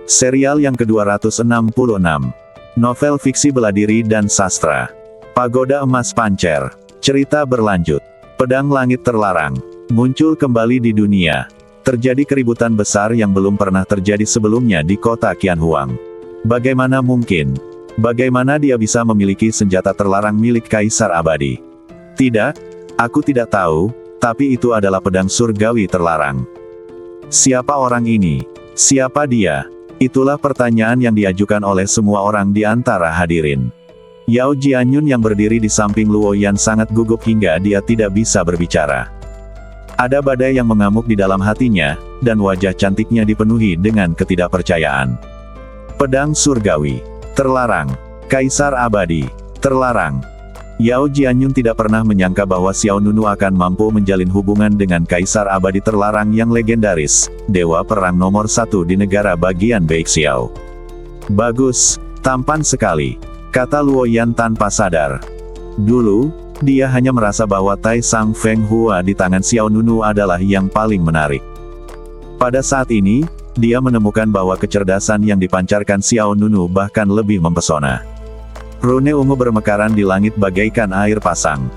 Serial yang ke-266. Novel fiksi bela diri dan sastra. Pagoda Emas Pancer. Cerita berlanjut. Pedang Langit Terlarang. Muncul kembali di dunia. Terjadi keributan besar yang belum pernah terjadi sebelumnya di kota Qianhuang. Bagaimana mungkin? Bagaimana dia bisa memiliki senjata terlarang milik Kaisar Abadi? Tidak, aku tidak tahu, tapi itu adalah pedang surgawi terlarang. Siapa orang ini? Siapa dia? Itulah pertanyaan yang diajukan oleh semua orang di antara hadirin. Yao Jianyun yang berdiri di samping Luo Yan sangat gugup hingga dia tidak bisa berbicara. Ada badai yang mengamuk di dalam hatinya, dan wajah cantiknya dipenuhi dengan ketidakpercayaan. Pedang surgawi. Terlarang. Kaisar Abadi. Terlarang. Yao Jianyun tidak pernah menyangka bahwa Xiao Nunu akan mampu menjalin hubungan dengan Kaisar Abadi terlarang yang legendaris, dewa perang nomor 1 di negara bagian Beixiao. Bagus, tampan sekali, kata Luo Yan tanpa sadar. Dulu, dia hanya merasa bahwa Tai Sang Feng Hua di tangan Xiao Nunu adalah yang paling menarik. Pada saat ini, dia menemukan bahwa kecerdasan yang dipancarkan Xiao Nunu bahkan lebih mempesona. Rune ungu bermekaran di langit bagaikan air pasang.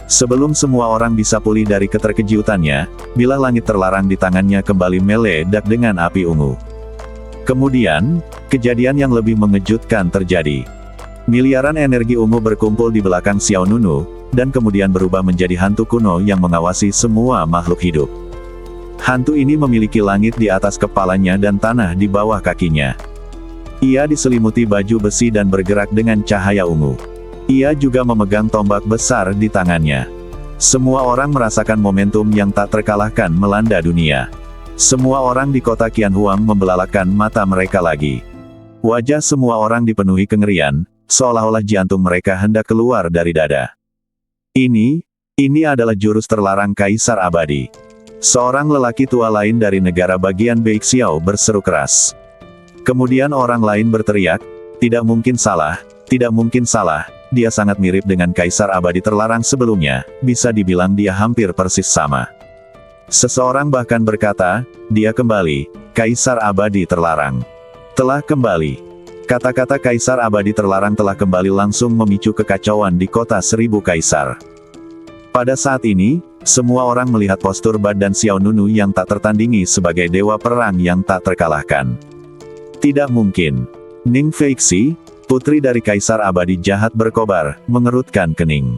Sebelum semua orang bisa pulih dari keterkejutannya, bilah langit terlarang di tangannya kembali meledak dengan api ungu. Kemudian, kejadian yang lebih mengejutkan terjadi. Miliaran energi ungu berkumpul di belakang Xiao Nunu, dan kemudian berubah menjadi hantu kuno yang mengawasi semua makhluk hidup. Hantu ini memiliki langit di atas kepalanya dan tanah di bawah kakinya. Ia diselimuti baju besi dan bergerak dengan cahaya ungu. Ia juga memegang tombak besar di tangannya. Semua orang merasakan momentum yang tak terkalahkan melanda dunia. Semua orang di kota Qianhuang membelalakan mata mereka lagi. Wajah semua orang dipenuhi kengerian, seolah-olah jantung mereka hendak keluar dari dada. Ini adalah jurus terlarang Kaisar Abadi. Seorang lelaki tua lain dari negara bagian Beixiao berseru keras. Kemudian orang lain berteriak, tidak mungkin salah, dia sangat mirip dengan Kaisar Abadi terlarang sebelumnya, bisa dibilang dia hampir persis sama. Seseorang bahkan berkata, dia kembali, Kaisar Abadi terlarang. Telah kembali. Kata-kata Kaisar Abadi terlarang telah kembali langsung memicu kekacauan di kota Seribu Kaisar. Pada saat ini, semua orang melihat postur badan Xiao Nunu yang tak tertandingi sebagai dewa perang yang tak terkalahkan. Tidak mungkin. Ning Feixi, putri dari Kaisar Abadi jahat berkobar, mengerutkan kening.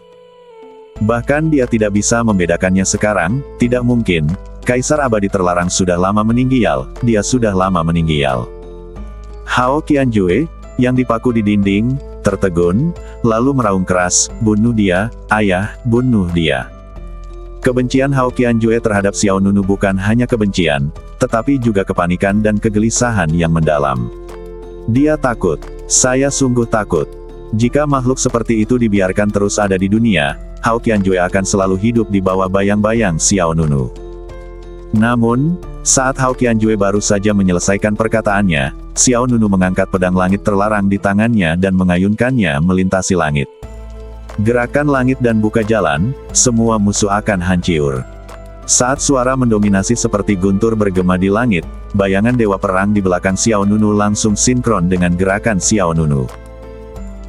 Bahkan dia tidak bisa membedakannya sekarang, tidak mungkin, Kaisar Abadi terlarang sudah lama meninggal, dia sudah lama meninggal. Hao Qianjue, yang dipaku di dinding, tertegun, lalu meraung keras, bunuh dia, ayah, bunuh dia. Kebencian Hao Qianjue terhadap Xiao Nunu bukan hanya kebencian, tetapi juga kepanikan dan kegelisahan yang mendalam. Dia takut. Saya sungguh takut. Jika makhluk seperti itu dibiarkan terus ada di dunia, Hao Qianjue akan selalu hidup di bawah bayang-bayang Xiao Nunu. Namun, saat Hao Qianjue baru saja menyelesaikan perkataannya, Xiao Nunu mengangkat pedang langit terlarang di tangannya dan mengayunkannya melintasi langit. Gerakan langit dan buka jalan, semua musuh akan hancur. Saat suara mendominasi seperti guntur bergema di langit, bayangan dewa perang di belakang Xiao Nunu langsung sinkron dengan gerakan Xiao Nunu.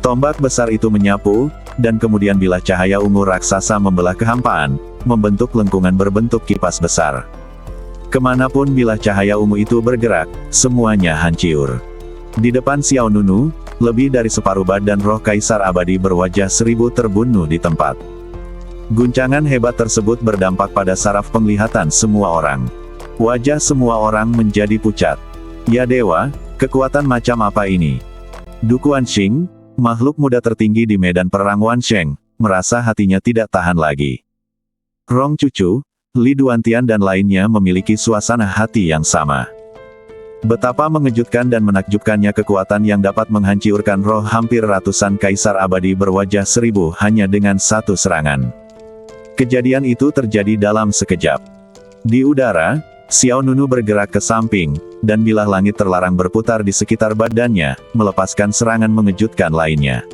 Tombak besar itu menyapu, dan kemudian bilah cahaya ungu raksasa membelah kehampaan, membentuk lengkungan berbentuk kipas besar. Kemanapun bilah cahaya ungu itu bergerak, semuanya hancur. Di depan Xiao Nunu, lebih dari separuh badan roh Kaisar Abadi berwajah seribu terbunuh di tempat. Guncangan hebat tersebut berdampak pada saraf penglihatan semua orang. Wajah semua orang menjadi pucat. Ya dewa, kekuatan macam apa ini? Du Guanxing, makhluk muda tertinggi di medan perang Wansheng, merasa hatinya tidak tahan lagi. Rong Cucu, Li Duantian dan lainnya memiliki suasana hati yang sama. Betapa mengejutkan dan menakjubkannya kekuatan yang dapat menghancurkan roh hampir ratusan Kaisar Abadi berwajah seribu hanya dengan satu serangan. Kejadian itu terjadi dalam sekejap. Di udara, Xiao Nunu bergerak ke samping, dan bilah langit terlarang berputar di sekitar badannya, melepaskan serangan mengejutkan lainnya.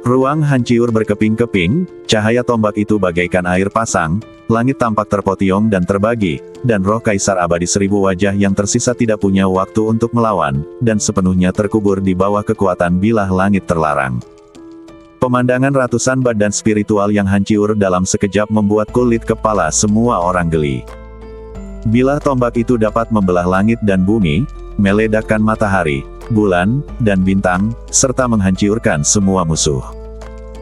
Ruang hancur berkeping-keping, cahaya tombak itu bagaikan air pasang, langit tampak terpotiong dan terbagi, dan roh Kaisar Abadi Seribu Wajah yang tersisa tidak punya waktu untuk melawan, dan sepenuhnya terkubur di bawah kekuatan bilah langit terlarang. Pemandangan ratusan badan spiritual yang hancur dalam sekejap membuat kulit kepala semua orang geli. Bilah tombak itu dapat membelah langit dan bumi, meledakkan matahari, bulan, dan bintang, serta menghancurkan semua musuh.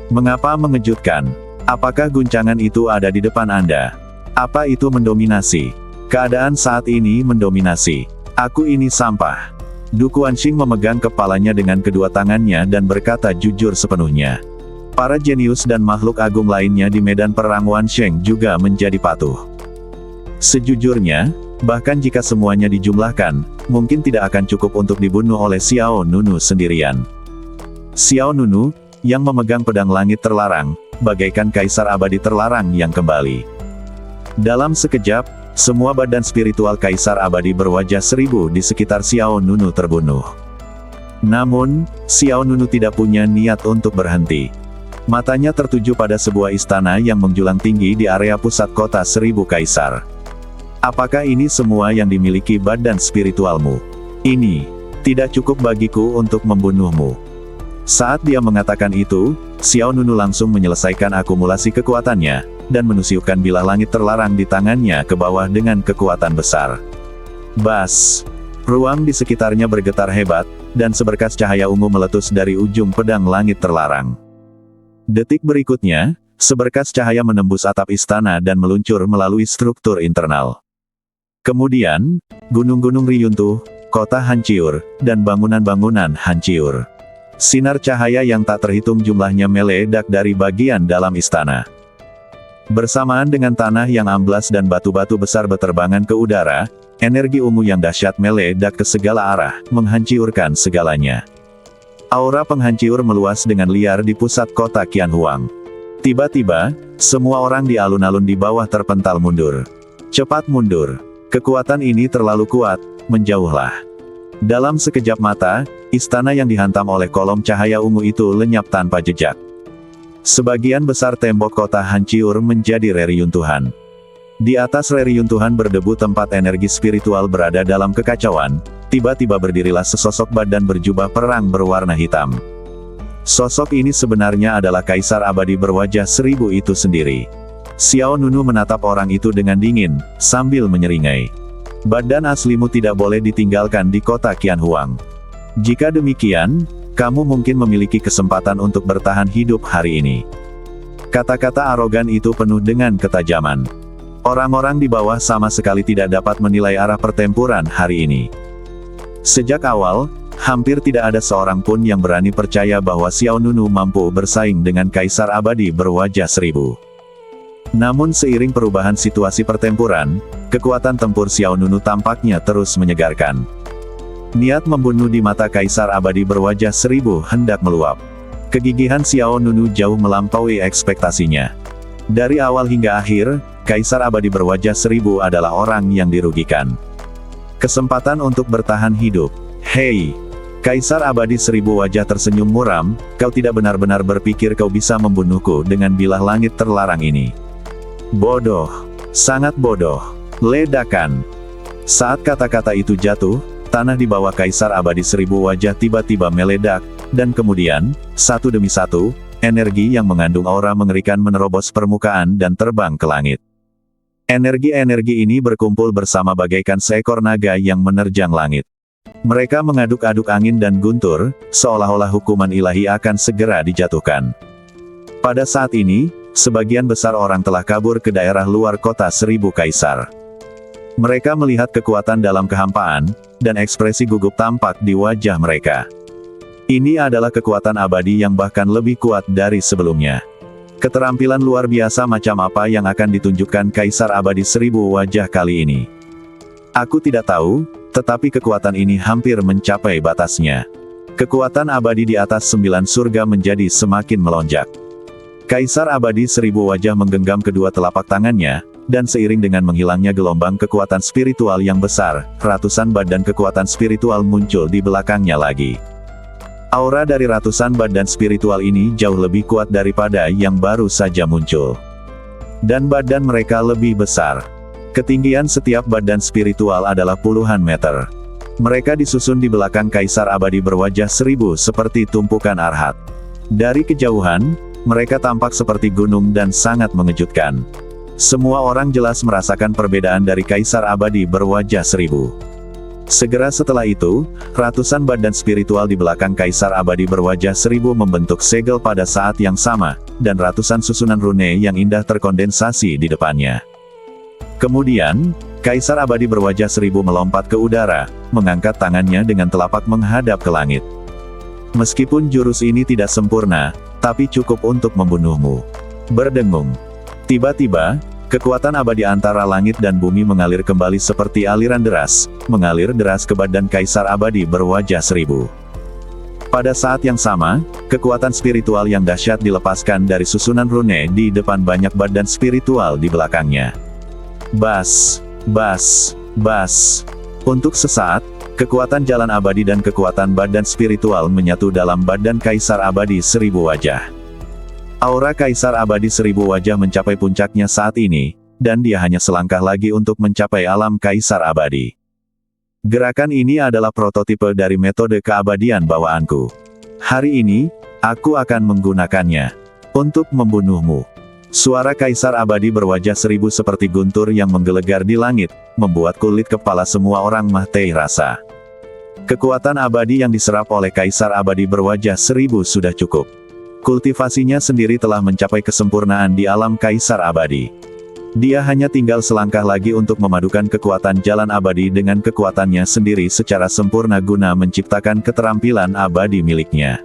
Mengapa mengejutkan? Apakah guncangan itu ada di depan Anda? Apa itu mendominasi? Keadaan saat ini mendominasi. Aku ini sampah. Du Kuanxing memegang kepalanya dengan kedua tangannya dan berkata jujur sepenuhnya. Para jenius dan makhluk agung lainnya di medan perang Wansheng juga menjadi patuh. Sejujurnya, bahkan jika semuanya dijumlahkan, mungkin tidak akan cukup untuk dibunuh oleh Xiao Nunu sendirian. Xiao Nunu, yang memegang pedang langit terlarang, bagaikan Kaisar Abadi terlarang yang kembali. Dalam sekejap, semua badan spiritual Kaisar Abadi berwajah seribu di sekitar Xiao Nunu terbunuh. Namun, Xiao Nunu tidak punya niat untuk berhenti. Matanya tertuju pada sebuah istana yang menjulang tinggi di area pusat kota Seribu Kaisar. Apakah ini semua yang dimiliki badan spiritualmu? Ini tidak cukup bagiku untuk membunuhmu. Saat dia mengatakan itu, Xiao Nunu langsung menyelesaikan akumulasi kekuatannya, dan menusukkan bilah langit terlarang di tangannya ke bawah dengan kekuatan besar. Bas! Ruang di sekitarnya bergetar hebat, dan seberkas cahaya ungu meletus dari ujung pedang langit terlarang. Detik berikutnya, seberkas cahaya menembus atap istana dan meluncur melalui struktur internal. Kemudian, gunung-gunung riyuntuh, kota hancur, dan bangunan-bangunan hancur. Sinar cahaya yang tak terhitung jumlahnya meledak dari bagian dalam istana. Bersamaan dengan tanah yang amblas dan batu-batu besar berterbangan ke udara, energi ungu yang dahsyat meledak ke segala arah, menghancurkan segalanya. Aura penghancur meluas dengan liar di pusat kota Qianhuang. Tiba-tiba, semua orang di alun-alun di bawah terpental mundur. Cepat mundur. Kekuatan ini terlalu kuat, menjauhlah. Dalam sekejap mata, istana yang dihantam oleh kolom cahaya ungu itu lenyap tanpa jejak. Sebagian besar tembok kota hancur menjadi reruntuhan. Di atas reruntuhan berdebu tempat energi spiritual berada dalam kekacauan, tiba-tiba berdirilah sesosok badan berjubah perang berwarna hitam. Sosok ini sebenarnya adalah Kaisar Abadi berwajah seribu itu sendiri. Xiao Nunu menatap orang itu dengan dingin, sambil menyeringai. Badan aslimu tidak boleh ditinggalkan di kota Qianhuang. Jika demikian, kamu mungkin memiliki kesempatan untuk bertahan hidup hari ini. Kata-kata arogan itu penuh dengan ketajaman. Orang-orang di bawah sama sekali tidak dapat menilai arah pertempuran hari ini. Sejak awal, hampir tidak ada seorang pun yang berani percaya bahwa Xiao Nunu mampu bersaing dengan Kaisar Abadi berwajah seribu. Namun seiring perubahan situasi pertempuran, kekuatan tempur Xiao Nunu tampaknya terus menyegarkan. Niat membunuh di mata Kaisar Abadi berwajah seribu hendak meluap. Kegigihan Xiao Nunu jauh melampaui ekspektasinya. Dari awal hingga akhir, Kaisar Abadi berwajah seribu adalah orang yang dirugikan. Kesempatan untuk bertahan hidup. Hei! Kaisar Abadi Seribu Wajah tersenyum muram, kau tidak benar-benar berpikir kau bisa membunuhku dengan bilah langit terlarang ini. Bodoh. Sangat bodoh. Ledakan. Saat kata-kata itu jatuh, tanah di bawah Kaisar Abadi Seribu Wajah tiba-tiba meledak, dan kemudian, satu demi satu, energi yang mengandung aura mengerikan menerobos permukaan dan terbang ke langit. Energi-energi ini berkumpul bersama bagaikan seekor naga yang menerjang langit. Mereka mengaduk-aduk angin dan guntur, seolah-olah hukuman ilahi akan segera dijatuhkan. Pada saat ini, sebagian besar orang telah kabur ke daerah luar kota Seribu Kaisar. Mereka melihat kekuatan dalam kehampaan, dan ekspresi gugup tampak di wajah mereka. Ini adalah kekuatan abadi yang bahkan lebih kuat dari sebelumnya. Keterampilan luar biasa macam apa yang akan ditunjukkan Kaisar Abadi Seribu Wajah kali ini? Aku tidak tahu, tetapi kekuatan ini hampir mencapai batasnya. Kekuatan abadi di atas 9 surga menjadi semakin melonjak. Kaisar Abadi Seribu Wajah menggenggam kedua telapak tangannya, dan seiring dengan menghilangnya gelombang kekuatan spiritual yang besar, ratusan badan kekuatan spiritual muncul di belakangnya lagi. Aura dari ratusan badan spiritual ini jauh lebih kuat daripada yang baru saja muncul. Dan badan mereka lebih besar. Ketinggian setiap badan spiritual adalah puluhan meter. Mereka disusun di belakang Kaisar Abadi berwajah seribu seperti tumpukan arhat. Dari kejauhan, mereka tampak seperti gunung dan sangat mengejutkan. Semua orang jelas merasakan perbedaan dari Kaisar Abadi berwajah seribu. Segera setelah itu, ratusan badan spiritual di belakang Kaisar Abadi berwajah seribu membentuk segel pada saat yang sama, dan ratusan susunan rune yang indah terkondensasi di depannya. Kemudian, Kaisar Abadi berwajah seribu melompat ke udara, mengangkat tangannya dengan telapak menghadap ke langit. Meskipun jurus ini tidak sempurna, tapi cukup untuk membunuhmu. Berdengung. Tiba-tiba, kekuatan abadi antara langit dan bumi mengalir kembali seperti aliran deras, mengalir deras ke badan Kaisar Abadi berwajah seribu. Pada saat yang sama, kekuatan spiritual yang dahsyat dilepaskan dari susunan rune di depan banyak badan spiritual di belakangnya. Bas, bas, bas. Untuk sesaat, kekuatan jalan abadi dan kekuatan badan spiritual menyatu dalam badan Kaisar Abadi seribu wajah. Aura Kaisar Abadi seribu wajah mencapai puncaknya saat ini, dan dia hanya selangkah lagi untuk mencapai alam Kaisar Abadi. Gerakan ini adalah prototipe dari metode keabadian bawaanku. Hari ini, aku akan menggunakannya untuk membunuhmu. Suara Kaisar Abadi berwajah seribu seperti guntur yang menggelegar di langit, membuat kulit kepala semua orang Mahtei rasa. Kekuatan abadi yang diserap oleh Kaisar Abadi berwajah seribu sudah cukup. Kultivasinya sendiri telah mencapai kesempurnaan di alam Kaisar Abadi. Dia hanya tinggal selangkah lagi untuk memadukan kekuatan jalan abadi dengan kekuatannya sendiri secara sempurna guna menciptakan keterampilan abadi miliknya.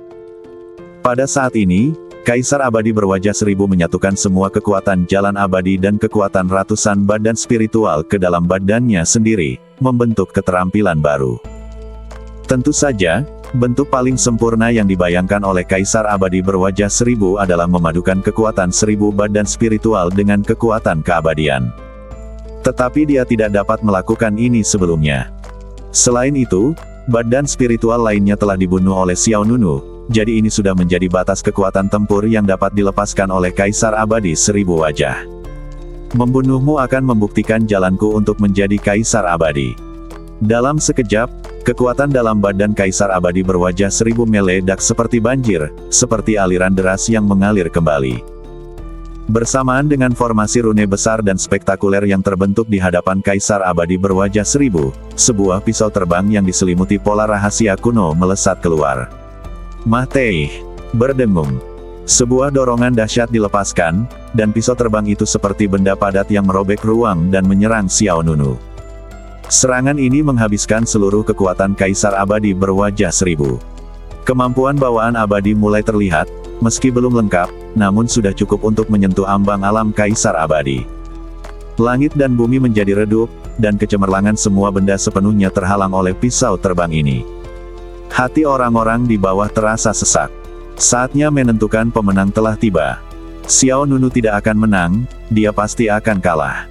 Pada saat ini, Kaisar Abadi berwajah seribu menyatukan semua kekuatan jalan abadi dan kekuatan ratusan badan spiritual ke dalam badannya sendiri, membentuk keterampilan baru. Tentu saja, bentuk paling sempurna yang dibayangkan oleh Kaisar Abadi berwajah seribu adalah memadukan kekuatan seribu badan spiritual dengan kekuatan keabadian. Tetapi dia tidak dapat melakukan ini sebelumnya. Selain itu, badan spiritual lainnya telah dibunuh oleh Xiao Nunu. Jadi ini sudah menjadi batas kekuatan tempur yang dapat dilepaskan oleh Kaisar Abadi seribu wajah. Membunuhmu akan membuktikan jalanku untuk menjadi Kaisar Abadi. Dalam sekejap, kekuatan dalam badan Kaisar Abadi berwajah seribu meledak seperti banjir, seperti aliran deras yang mengalir kembali. Bersamaan dengan formasi rune besar dan spektakuler yang terbentuk di hadapan Kaisar Abadi berwajah seribu, sebuah pisau terbang yang diselimuti pola rahasia kuno melesat keluar. Mahtei berdengung. Sebuah dorongan dahsyat dilepaskan, dan pisau terbang itu seperti benda padat yang merobek ruang dan menyerang Xiao Nunu. Serangan ini menghabiskan seluruh kekuatan Kaisar Abadi berwajah seribu. Kemampuan bawaan abadi mulai terlihat, meski belum lengkap, namun sudah cukup untuk menyentuh ambang alam Kaisar Abadi. Langit dan bumi menjadi redup, dan kecemerlangan semua benda sepenuhnya terhalang oleh pisau terbang ini. Hati orang-orang di bawah terasa sesak. Saatnya menentukan pemenang telah tiba. Xiao Nunu tidak akan menang, dia pasti akan kalah.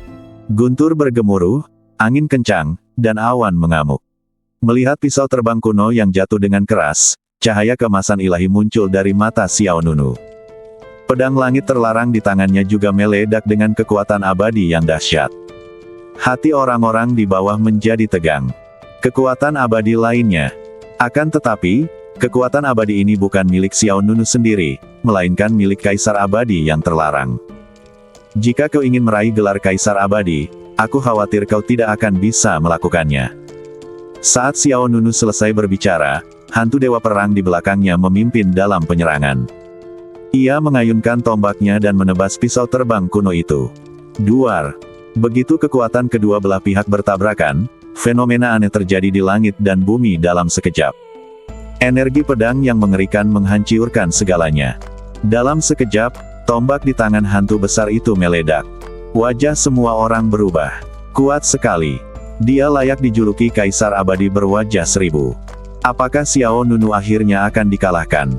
Guntur bergemuruh, angin kencang, dan awan mengamuk. Melihat pisau terbang kuno yang jatuh dengan keras, cahaya keemasan ilahi muncul dari mata Xiao Nunu. Pedang langit terlarang di tangannya juga meledak dengan kekuatan abadi yang dahsyat. Hati orang-orang di bawah menjadi tegang. Kekuatan abadi lainnya. Akan tetapi, kekuatan abadi ini bukan milik Xiao Nunu sendiri, melainkan milik Kaisar Abadi yang terlarang. Jika kau ingin meraih gelar Kaisar Abadi, aku khawatir kau tidak akan bisa melakukannya. Saat Xiao Nunu selesai berbicara, hantu dewa perang di belakangnya memimpin dalam penyerangan. Ia mengayunkan tombaknya dan menebas pisau terbang kuno itu. Duar. Begitu kekuatan kedua belah pihak bertabrakan, fenomena aneh terjadi di langit dan bumi dalam sekejap. Energi pedang yang mengerikan menghancurkan segalanya. Dalam sekejap, tombak di tangan hantu besar itu meledak. Wajah semua orang berubah. Kuat sekali. Dia layak dijuluki Kaisar Abadi berwajah seribu. Apakah Xiao Nunu akhirnya akan dikalahkan?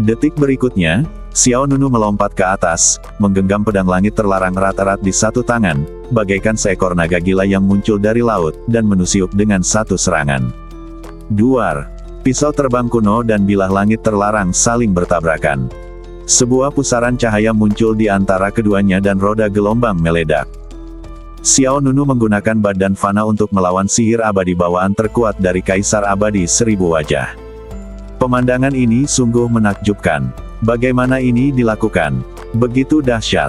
Detik berikutnya, Xiao Nunu melompat ke atas, menggenggam pedang langit terlarang erat-erat di satu tangan, bagaikan seekor naga gila yang muncul dari laut, dan menusiuk dengan satu serangan. Duar. Pisau terbang kuno dan bilah langit terlarang saling bertabrakan. Sebuah pusaran cahaya muncul di antara keduanya dan roda gelombang meledak. Xiao Nunu menggunakan badan fana untuk melawan sihir abadi bawaan terkuat dari Kaisar Abadi Seribu Wajah. Pemandangan ini sungguh menakjubkan. Bagaimana ini dilakukan? Begitu dahsyat.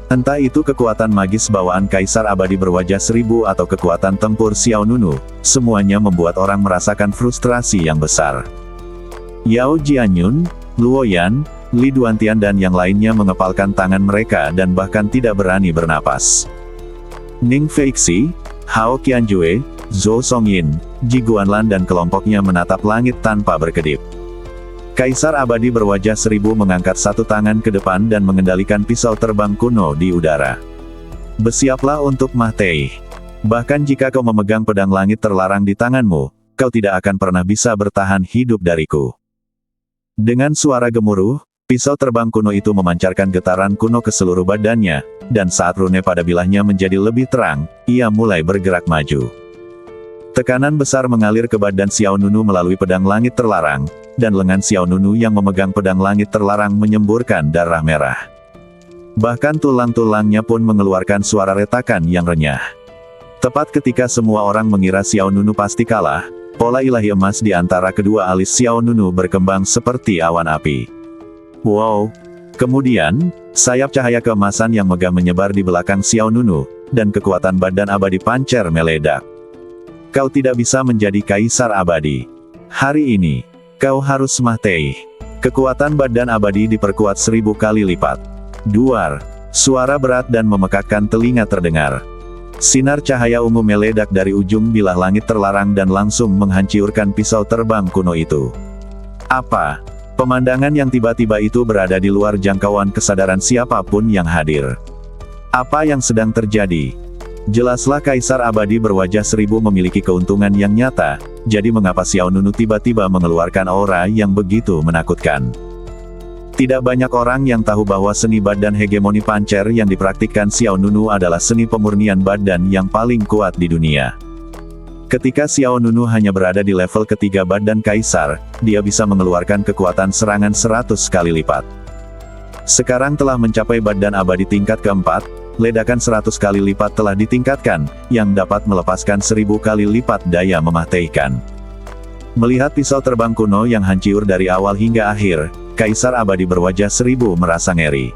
Entah itu kekuatan magis bawaan Kaisar Abadi Berwajah Seribu atau kekuatan tempur Xiao Nunu, semuanya membuat orang merasakan frustrasi yang besar. Yao Jianyun, Luo Yan, Li Duantian dan yang lainnya mengepalkan tangan mereka dan bahkan tidak berani bernapas. Ning Feixi, Hao Qianjue, Zhou Songyin, Ji Guanlan dan kelompoknya menatap langit tanpa berkedip. Kaisar Abadi Berwajah Seribu mengangkat satu tangan ke depan dan mengendalikan pisau terbang kuno di udara. Bersiaplah untuk mati. Bahkan jika kau memegang pedang langit terlarang di tanganmu, kau tidak akan pernah bisa bertahan hidup dariku. Dengan suara gemuruh, pisau terbang kuno itu memancarkan getaran kuno ke seluruh badannya, dan saat rune pada bilahnya menjadi lebih terang, ia mulai bergerak maju. Tekanan besar mengalir ke badan Xiao Nunu melalui pedang langit terlarang, dan lengan Xiao Nunu yang memegang pedang langit terlarang menyemburkan darah merah. Bahkan tulang-tulangnya pun mengeluarkan suara retakan yang renyah. Tepat ketika semua orang mengira Xiao Nunu pasti kalah, pola ilahi emas di antara kedua alis Xiao Nunu berkembang seperti awan api. Wow! Kemudian, sayap cahaya keemasan yang megah menyebar di belakang Xiao Nunu, dan kekuatan badan abadi pancer meledak. Kau tidak bisa menjadi Kaisar Abadi. Hari ini, kau harus mati. Kekuatan badan abadi diperkuat 1000 kali lipat. Duar! Suara berat dan memekakkan telinga terdengar. Sinar cahaya ungu meledak dari ujung bilah langit terlarang dan langsung menghancurkan pisau terbang kuno itu. Apa? Pemandangan yang tiba-tiba itu berada di luar jangkauan kesadaran siapapun yang hadir. Apa yang sedang terjadi? Jelaslah Kaisar Abadi Berwajah Seribu memiliki keuntungan yang nyata, jadi mengapa Xiao Nunu tiba-tiba mengeluarkan aura yang begitu menakutkan? Tidak banyak orang yang tahu bahwa seni badan hegemoni pancer yang dipraktikkan Xiao Nunu adalah seni pemurnian badan yang paling kuat di dunia. Ketika Xiao Nunu hanya berada di level ketiga badan Kaisar, dia bisa mengeluarkan kekuatan serangan 100 kali lipat. Sekarang telah mencapai badan abadi tingkat keempat, ledakan 100 kali lipat telah ditingkatkan, yang dapat melepaskan 1000 kali lipat daya mematikan. Melihat pisau terbang kuno yang hancur dari awal hingga akhir, Kaisar Abadi Berwajah Seribu merasa ngeri.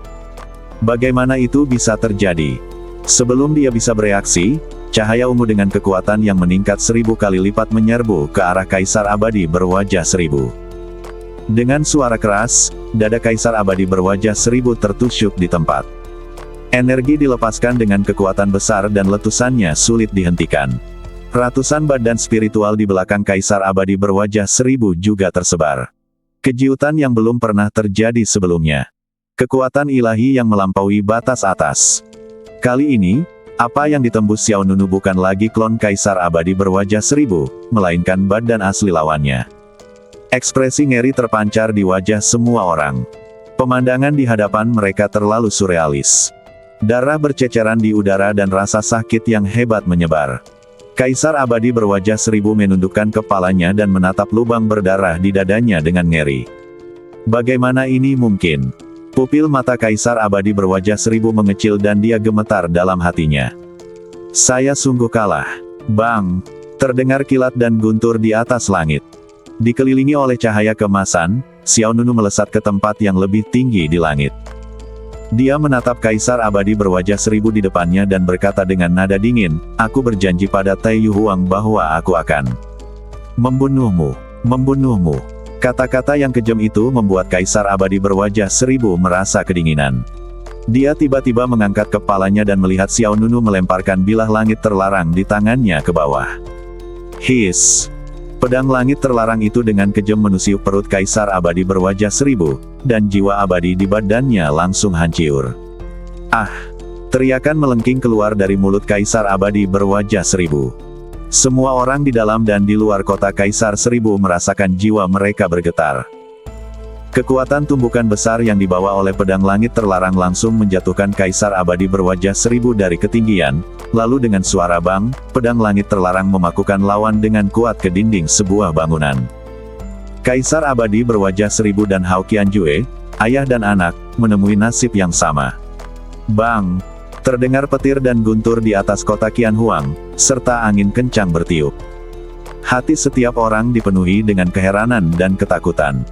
Bagaimana itu bisa terjadi? Sebelum dia bisa bereaksi, cahaya ungu dengan kekuatan yang meningkat 1000 kali lipat menyerbu ke arah Kaisar Abadi Berwajah Seribu. Dengan suara keras, dada Kaisar Abadi Berwajah Seribu tertusuk di tempat. Energi dilepaskan dengan kekuatan besar dan letusannya sulit dihentikan. Ratusan badan spiritual di belakang Kaisar Abadi Berwajah Seribu juga tersebar. Kejutan yang belum pernah terjadi sebelumnya. Kekuatan ilahi yang melampaui batas atas. Kali ini, apa yang ditembus Xiao Nunu bukan lagi klon Kaisar Abadi Berwajah Seribu, melainkan badan asli lawannya. Ekspresi ngeri terpancar di wajah semua orang. Pemandangan di hadapan mereka terlalu surrealis. Darah berceceran di udara dan rasa sakit yang hebat menyebar. Kaisar Abadi Berwajah Seribu menundukkan kepalanya dan menatap lubang berdarah di dadanya dengan ngeri. Bagaimana ini mungkin? Pupil mata Kaisar Abadi Berwajah Seribu mengecil dan dia gemetar dalam hatinya. Saya sungguh kalah. Bang! Terdengar kilat dan guntur di atas langit. Dikelilingi oleh cahaya keemasan, Xiao Nunu melesat ke tempat yang lebih tinggi di langit. Dia menatap Kaisar Abadi Berwajah Seribu di depannya dan berkata dengan nada dingin, "Aku berjanji pada Tai Yuhuang bahwa aku akan membunuhmu. Membunuhmu." Kata-kata yang kejam itu membuat Kaisar Abadi Berwajah Seribu merasa kedinginan. Dia tiba-tiba mengangkat kepalanya dan melihat Xiao Nunu melemparkan bilah langit terlarang di tangannya ke bawah. Hiss! Pedang langit terlarang itu dengan kejam menusuk perut Kaisar Abadi Berwajah Seribu, dan jiwa abadi di badannya langsung hancur. Ah! Teriakan melengking keluar dari mulut Kaisar Abadi Berwajah Seribu. Semua orang di dalam dan di luar kota Kaisar Seribu merasakan jiwa mereka bergetar. Kekuatan tumbukan besar yang dibawa oleh pedang langit terlarang langsung menjatuhkan Kaisar Abadi Berwajah Seribu dari ketinggian, lalu dengan suara bang, pedang langit terlarang memakukan lawan dengan kuat ke dinding sebuah bangunan. Kaisar Abadi Berwajah Seribu dan Hao Qianjue, ayah dan anak, menemui nasib yang sama. Bang! Terdengar petir dan guntur di atas kota Qianhuang, serta angin kencang bertiup. Hati setiap orang dipenuhi dengan keheranan dan ketakutan.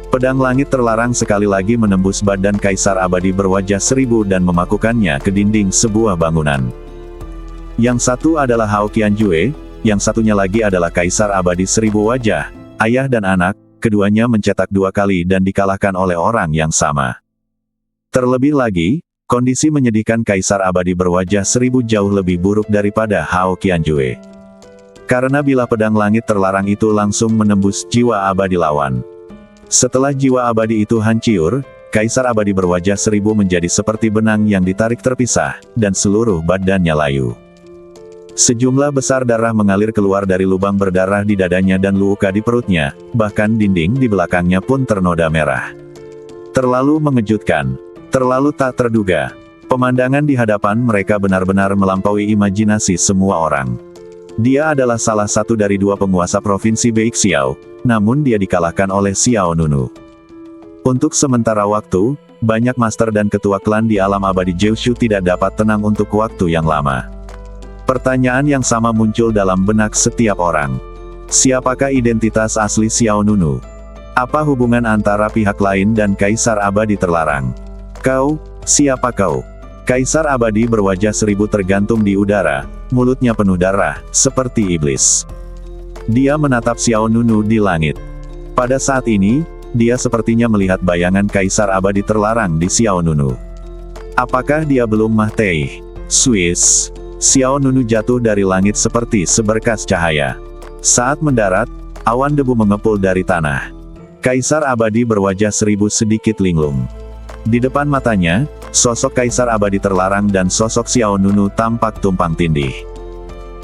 Pedang langit terlarang sekali lagi menembus badan Kaisar Abadi berwajah seribu dan memakukannya ke dinding sebuah bangunan. Yang satu adalah Hao Qianjue, yang satunya lagi adalah Kaisar Abadi seribu wajah, ayah dan anak, keduanya mencetak 2 kali dan dikalahkan oleh orang yang sama. Terlebih lagi, kondisi menyedihkan Kaisar Abadi berwajah seribu jauh lebih buruk daripada Hao Qianjue. Karena bilah pedang langit terlarang itu langsung menembus jiwa abadi lawan. Setelah jiwa abadi itu hancur, Kaisar Abadi berwajah seribu menjadi seperti benang yang ditarik terpisah, dan seluruh badannya layu. Sejumlah besar darah mengalir keluar dari lubang berdarah di dadanya dan luka di perutnya, bahkan dinding di belakangnya pun ternoda merah. Terlalu mengejutkan. Terlalu tak terduga. Pemandangan di hadapan mereka benar-benar melampaui imajinasi semua orang. Dia adalah salah satu dari 2 penguasa provinsi Beixiao, namun dia dikalahkan oleh Xiao Nunu. Untuk sementara waktu, banyak master dan ketua klan di alam abadi Jiushu tidak dapat tenang untuk waktu yang lama. Pertanyaan yang sama muncul dalam benak setiap orang. Siapakah identitas asli Xiao Nunu? Apa hubungan antara pihak lain dan Kaisar Abadi terlarang? Kau, siapa kau? Kaisar Abadi berwajah seribu tergantung di udara, mulutnya penuh darah, seperti iblis. Dia menatap Xiao Nunu di langit. Pada saat ini, dia sepertinya melihat bayangan Kaisar Abadi terlarang di Xiao Nunu. Apakah dia belum mati? Swiss. Xiao Nunu jatuh dari langit seperti seberkas cahaya. Saat mendarat, awan debu mengepul dari tanah. Kaisar Abadi berwajah seribu sedikit linglung. Di depan matanya, sosok Kaisar Abadi terlarang dan sosok Xiao Nunu tampak tumpang tindih.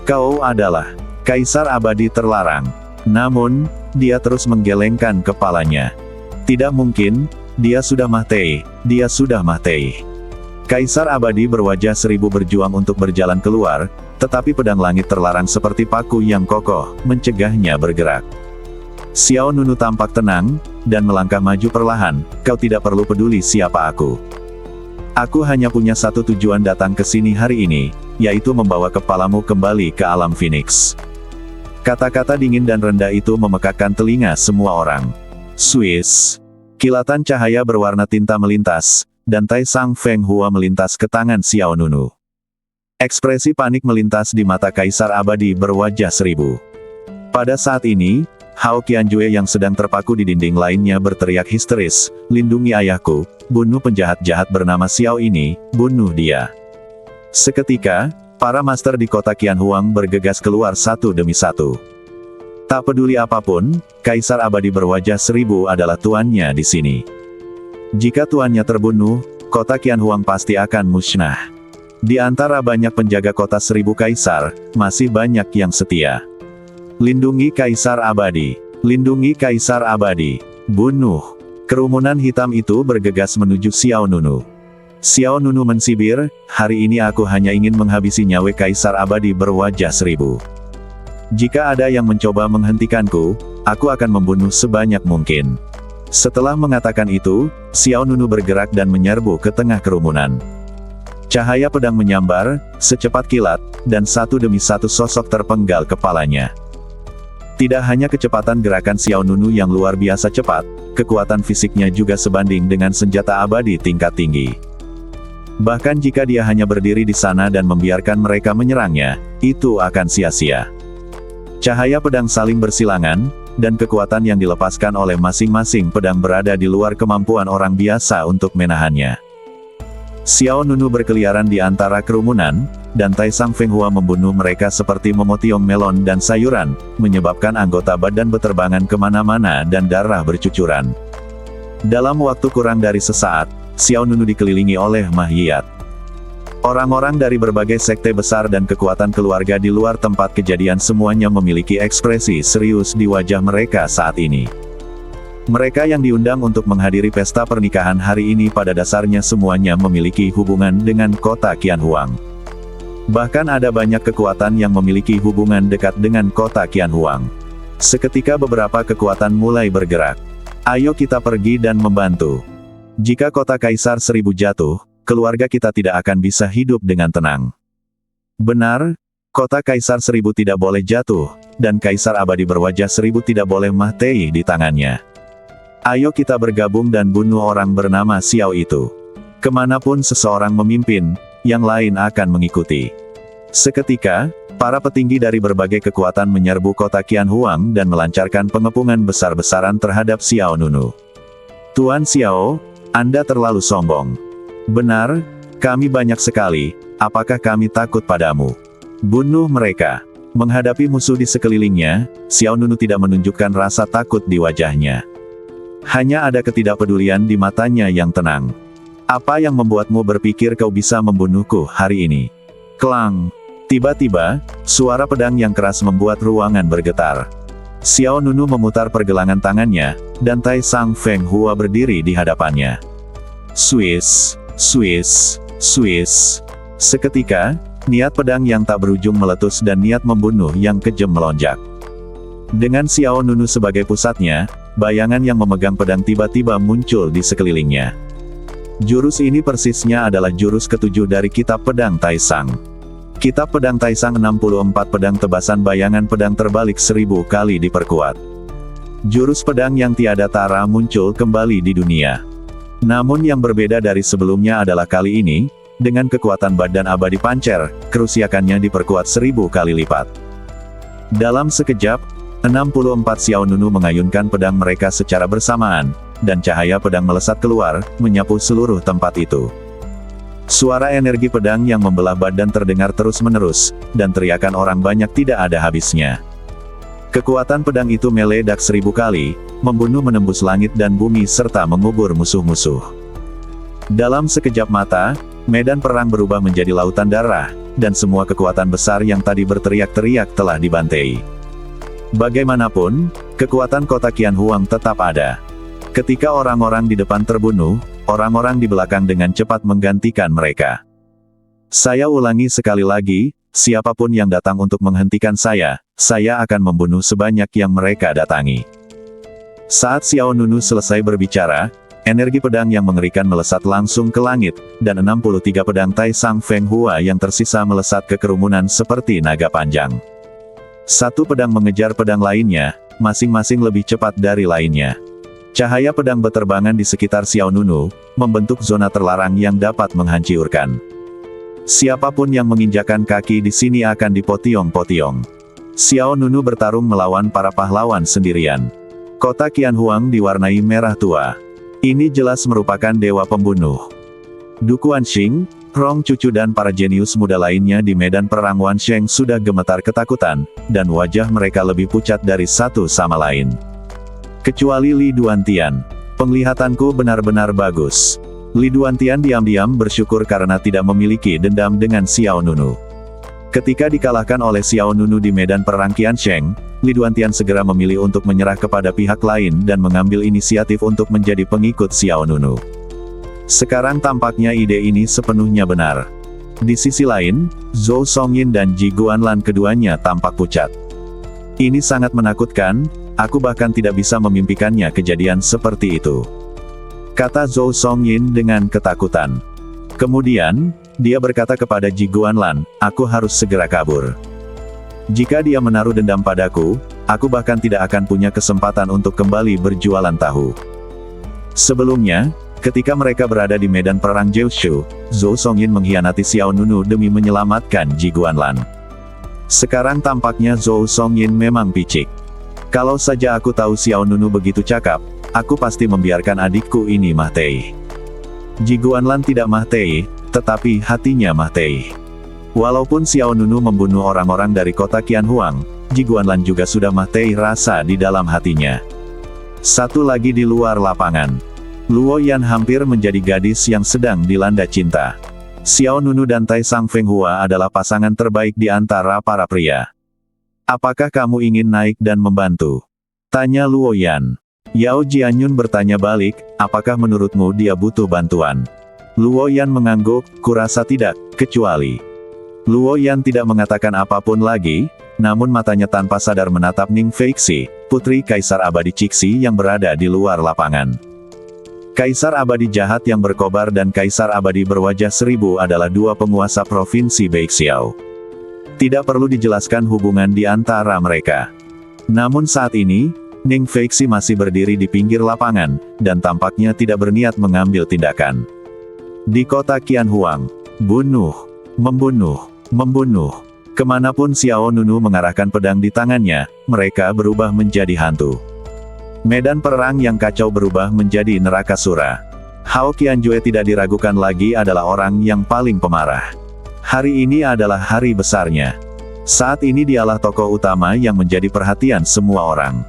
Kau adalah Kaisar Abadi terlarang. Namun, dia terus menggelengkan kepalanya. Tidak mungkin, dia sudah mati, dia sudah mati. Kaisar Abadi berwajah seribu berjuang untuk berjalan keluar, tetapi pedang langit terlarang seperti paku yang kokoh, mencegahnya bergerak. Xiao Nunu tampak tenang, dan melangkah maju perlahan. Kau tidak perlu peduli siapa aku. Aku hanya punya satu tujuan datang ke sini hari ini, yaitu membawa kepalamu kembali ke alam Phoenix. Kata-kata dingin dan rendah itu memekakkan telinga semua orang. Swiss. Kilatan cahaya berwarna tinta melintas, dan Tai Sang Feng Hua melintas ke tangan Xiao Nunu. Ekspresi panik melintas di mata Kaisar Abadi berwajah seribu. Pada saat ini, Hao Qianjue yang sedang terpaku di dinding lainnya berteriak histeris, "Lindungi ayahku, bunuh penjahat-jahat bernama Xiao ini, bunuh dia." Seketika, para master di kota Qianhuang bergegas keluar satu demi satu. Tak peduli apapun, Kaisar Abadi berwajah seribu adalah tuannya di sini. Jika tuannya terbunuh, kota Qianhuang pasti akan musnah. Di antara banyak penjaga kota seribu kaisar, masih banyak yang setia. Lindungi Kaisar Abadi. Lindungi Kaisar Abadi. Bunuh. Kerumunan hitam itu bergegas menuju Xiao Nunu. Xiao Nunu mensibir, hari ini aku hanya ingin menghabisi nyawa Kaisar Abadi berwajah seribu. Jika ada yang mencoba menghentikanku, aku akan membunuh sebanyak mungkin. Setelah mengatakan itu, Xiao Nunu bergerak dan menyerbu ke tengah kerumunan. Cahaya pedang menyambar, secepat kilat, dan satu demi satu sosok terpenggal kepalanya. Tidak hanya kecepatan gerakan Xiao Nunu yang luar biasa cepat, kekuatan fisiknya juga sebanding dengan senjata abadi tingkat tinggi. Bahkan jika dia hanya berdiri di sana dan membiarkan mereka menyerangnya, itu akan sia-sia. Cahaya pedang saling bersilangan, dan kekuatan yang dilepaskan oleh masing-masing pedang berada di luar kemampuan orang biasa untuk menahannya. Xiao Nunu berkeliaran di antara kerumunan, dan Tai Sang Feng Hua membunuh mereka seperti memotiong melon dan sayuran, menyebabkan anggota badan beterbangan kemana-mana dan darah bercucuran. Dalam waktu kurang dari sesaat, Xiao Nunu dikelilingi oleh mahyiyat. Orang-orang dari berbagai sekte besar dan kekuatan keluarga di luar tempat kejadian semuanya memiliki ekspresi serius di wajah mereka saat ini. Mereka yang diundang untuk menghadiri pesta pernikahan hari ini pada dasarnya semuanya memiliki hubungan dengan kota Qianhuang. Bahkan ada banyak kekuatan yang memiliki hubungan dekat dengan kota Qianhuang. Seketika beberapa kekuatan mulai bergerak. Ayo kita pergi dan membantu. Jika kota Kaisar Seribu jatuh, keluarga kita tidak akan bisa hidup dengan tenang. Benar, kota Kaisar Seribu tidak boleh jatuh, dan Kaisar Abadi berwajah seribu tidak boleh mati di tangannya. Ayo kita bergabung dan bunuh orang bernama Xiao itu. Kemanapun seseorang memimpin, yang lain akan mengikuti. Seketika, para petinggi dari berbagai kekuatan menyerbu kota Qianhuang dan melancarkan pengepungan besar-besaran terhadap Xiao Nunu. Tuan Xiao, Anda terlalu sombong. Benar, kami banyak sekali, apakah kami takut padamu? Bunuh mereka. Menghadapi musuh di sekelilingnya, Xiao Nunu tidak menunjukkan rasa takut di wajahnya. Hanya ada ketidakpedulian di matanya yang tenang. Apa yang membuatmu berpikir kau bisa membunuhku hari ini? Klang! Tiba-tiba, suara pedang yang keras membuat ruangan bergetar. Xiao Nunu memutar pergelangan tangannya, dan Tai Sang Feng Hua berdiri di hadapannya. Swiss, Swiss, Swiss. Seketika, niat pedang yang tak berujung meletus dan niat membunuh yang kejam melonjak. Dengan Xiao Nunu sebagai pusatnya, bayangan yang memegang pedang tiba-tiba muncul di sekelilingnya. Jurus ini persisnya adalah jurus ketujuh dari Kitab Pedang Taisang. Kitab Pedang Taisang 64 pedang tebasan bayangan pedang terbalik 1000 kali diperkuat. Jurus pedang yang tiada tara muncul kembali di dunia. Namun yang berbeda dari sebelumnya adalah kali ini, dengan kekuatan badan abadi pancer, kerusakannya diperkuat 1000 kali lipat. Dalam sekejap, 64 Xiao Nunu mengayunkan pedang mereka secara bersamaan, dan cahaya pedang melesat keluar, menyapu seluruh tempat itu. Suara energi pedang yang membelah badan terdengar terus-menerus, dan teriakan orang banyak tidak ada habisnya. Kekuatan pedang itu meledak 1000 kali, membunuh menembus langit dan bumi serta mengubur musuh-musuh. Dalam sekejap mata, medan perang berubah menjadi lautan darah, dan semua kekuatan besar yang tadi berteriak-teriak telah dibantai. Bagaimanapun, kekuatan kota Qianhuang tetap ada. Ketika orang-orang di depan terbunuh, orang-orang di belakang dengan cepat menggantikan mereka. Saya ulangi sekali lagi, siapapun yang datang untuk menghentikan saya akan membunuh sebanyak yang mereka datangi. Saat Xiao Nunu selesai berbicara, energi pedang yang mengerikan melesat langsung ke langit, dan 63 pedang Tai Sang Feng Hua yang tersisa melesat ke kerumunan seperti naga panjang. Satu pedang mengejar pedang lainnya, masing-masing lebih cepat dari lainnya. Cahaya pedang beterbangan di sekitar Xiao Nunu, membentuk zona terlarang yang dapat menghancurkan. Siapapun yang menginjakan kaki di sini akan dipotiong-potiong. Xiao Nunu bertarung melawan para pahlawan sendirian. Kota Qianhuang diwarnai merah tua. Ini jelas merupakan dewa pembunuh. Du Guanxing, Rong Cucu dan para jenius muda lainnya di medan perang Wansheng sudah gemetar ketakutan, dan wajah mereka lebih pucat dari satu sama lain. Kecuali Li Duantian. Penglihatanku benar-benar bagus. Li Duantian diam-diam bersyukur karena tidak memiliki dendam dengan Xiao Nunu. Ketika dikalahkan oleh Xiao Nunu di medan perang Qiansheng, Li Duantian segera memilih untuk menyerah kepada pihak lain dan mengambil inisiatif untuk menjadi pengikut Xiao Nunu. Sekarang tampaknya ide ini sepenuhnya benar. Di sisi lain, Zhou Songyin dan Ji Guanlan keduanya tampak pucat. Ini sangat menakutkan, aku bahkan tidak bisa memimpikannya kejadian seperti itu, kata Zhou Songyin dengan ketakutan. Kemudian, dia berkata kepada Ji Guanlan, aku harus segera kabur. Jika dia menaruh dendam padaku, aku bahkan tidak akan punya kesempatan untuk kembali berjualan tahu. Sebelumnya, ketika mereka berada di medan perang Jiushu, Zhou Songyin mengkhianati Xiao Nunu demi menyelamatkan Ji Guanlan. Sekarang tampaknya Zhou Songyin memang picik. Kalau saja aku tahu Xiao Nunu begitu cakap, aku pasti membiarkan adikku ini mati. Ji Guanlan tidak mati, tetapi hatinya mati. Walaupun Xiao Nunu membunuh orang-orang dari kota Qianhuang, Ji Guanlan juga sudah mati rasa di dalam hatinya. Satu lagi di luar lapangan. Luo Yan hampir menjadi gadis yang sedang dilanda cinta. Xiao Nunu dan Tai Sang Feng Hua adalah pasangan terbaik di antara para pria. Apakah kamu ingin naik dan membantu? Tanya Luo Yan. Yao Jianyun bertanya balik, apakah menurutmu dia butuh bantuan? Luo Yan mengangguk, kurasa tidak, kecuali. Luo Yan tidak mengatakan apapun lagi, namun matanya tanpa sadar menatap Ning Feixi, putri Kaisar Abadi Cixi yang berada di luar lapangan. Kaisar Abadi Jahat yang berkobar dan Kaisar Abadi Berwajah Seribu adalah dua penguasa provinsi Baixiao. Tidak perlu dijelaskan hubungan di antara mereka. Namun saat ini, Ning Feixi masih berdiri di pinggir lapangan, dan tampaknya tidak berniat mengambil tindakan. Di kota Qianhuang, bunuh, membunuh, membunuh. Kemanapun Xiao Nunu mengarahkan pedang di tangannya, mereka berubah menjadi hantu. Medan perang yang kacau berubah menjadi neraka sura. Hao Qianjue tidak diragukan lagi adalah orang yang paling pemarah. Hari ini adalah hari besarnya. Saat ini dialah tokoh utama yang menjadi perhatian semua orang.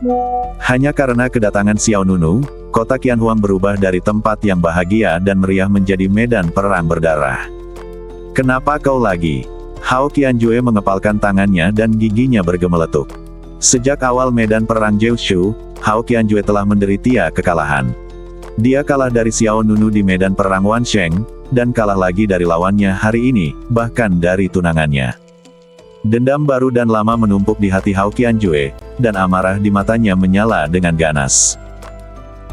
Hanya karena kedatangan Xiao Nunu, kota Qianhuang berubah dari tempat yang bahagia dan meriah menjadi medan perang berdarah. Kenapa kau lagi? Hao Qianjue mengepalkan tangannya dan giginya bergemeletuk. Sejak awal medan perang Jiushu, Hao Qianjue telah menderita kekalahan. Dia kalah dari Xiao Nunu di medan perang Wansheng, dan kalah lagi dari lawannya hari ini, bahkan dari tunangannya. Dendam baru dan lama menumpuk di hati Hao Qianjue, dan amarah di matanya menyala dengan ganas.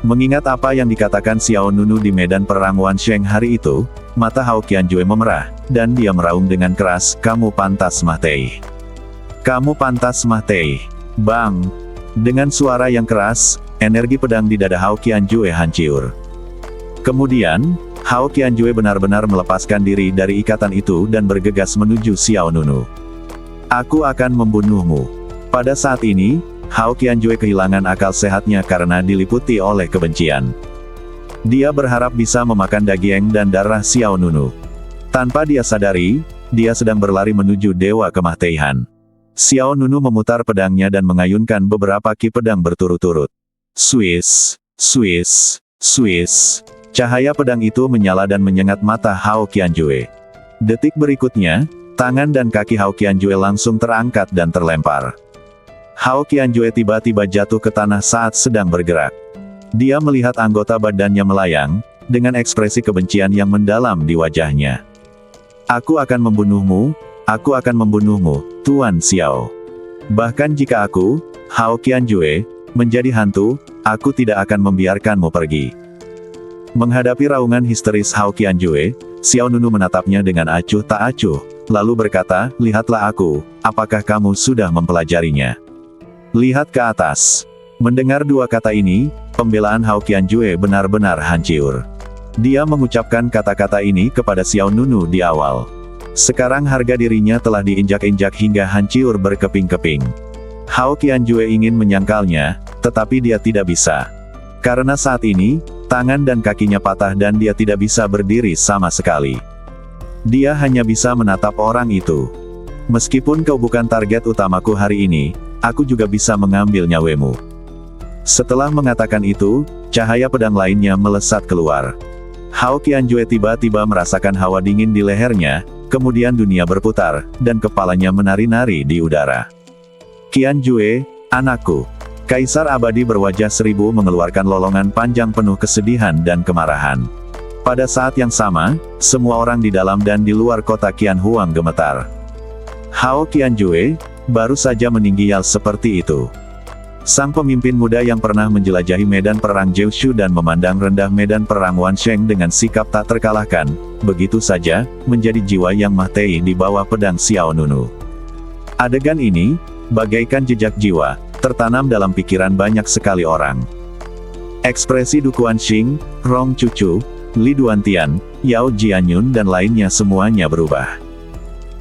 Mengingat apa yang dikatakan Xiao Nunu di medan perang Wansheng hari itu, mata Hao Qianjue memerah, dan dia meraung dengan keras, "Kamu pantas mati. Kamu pantas mati." Bang! Dengan suara yang keras, energi pedang di dada Hao Qianjue hancur. Kemudian, Hao Qianjue benar-benar melepaskan diri dari ikatan itu dan bergegas menuju Xiao Nunu. "Aku akan membunuhmu." Pada saat ini, Hao Qianjue kehilangan akal sehatnya karena diliputi oleh kebencian. Dia berharap bisa memakan daging dan darah Xiao Nunu. Tanpa dia sadari, dia sedang berlari menuju Dewa Kematian. Xiao Nunu memutar pedangnya dan mengayunkan beberapa ki pedang berturut-turut. Swiss, Swiss, Swiss. Cahaya pedang itu menyala dan menyengat mata Hao Qianjue. Detik berikutnya, tangan dan kaki Hao Qianjue langsung terangkat dan terlempar. Hao Qianjue tiba-tiba jatuh ke tanah saat sedang bergerak. Dia melihat anggota badannya melayang, dengan ekspresi kebencian yang mendalam di wajahnya. "Aku akan membunuhmu, aku akan membunuhmu, Tuan Xiao. Bahkan jika aku, Hao Qianjue, menjadi hantu, aku tidak akan membiarkanmu pergi." Menghadapi raungan histeris Hao Qianjue, Xiao Nunu menatapnya dengan acuh tak acuh, lalu berkata, "Lihatlah aku, apakah kamu sudah mempelajarinya? Lihat ke atas." Mendengar dua kata ini, pembelaan Hao Qianjue benar-benar hancur. Dia mengucapkan kata-kata ini kepada Xiao Nunu di awal. Sekarang harga dirinya telah diinjak-injak hingga hancur berkeping-keping. Hao Qianjue ingin menyangkalnya, tetapi dia tidak bisa. Karena saat ini, tangan dan kakinya patah dan dia tidak bisa berdiri sama sekali. Dia hanya bisa menatap orang itu. "Meskipun kau bukan target utamaku hari ini, aku juga bisa mengambil nyawamu." Setelah mengatakan itu, cahaya pedang lainnya melesat keluar. Hao Qianjue tiba-tiba merasakan hawa dingin di lehernya, kemudian dunia berputar, dan kepalanya menari-nari di udara. "Qianjue, anakku." Kaisar Abadi Berwajah Seribu mengeluarkan lolongan panjang penuh kesedihan dan kemarahan. Pada saat yang sama, semua orang di dalam dan di luar kota Qianhuang gemetar. Hao Qianjue, baru saja meninggal seperti itu. Sang pemimpin muda yang pernah menjelajahi medan perang Jiushu dan memandang rendah medan perang Wansheng dengan sikap tak terkalahkan, begitu saja, menjadi jiwa yang mati di bawah pedang Xiao Nunu. Adegan ini, bagaikan jejak jiwa, tertanam dalam pikiran banyak sekali orang. Ekspresi Du Kuanxing, Rong Chuchu, Li Duantian, Yao Jianyun dan lainnya semuanya berubah.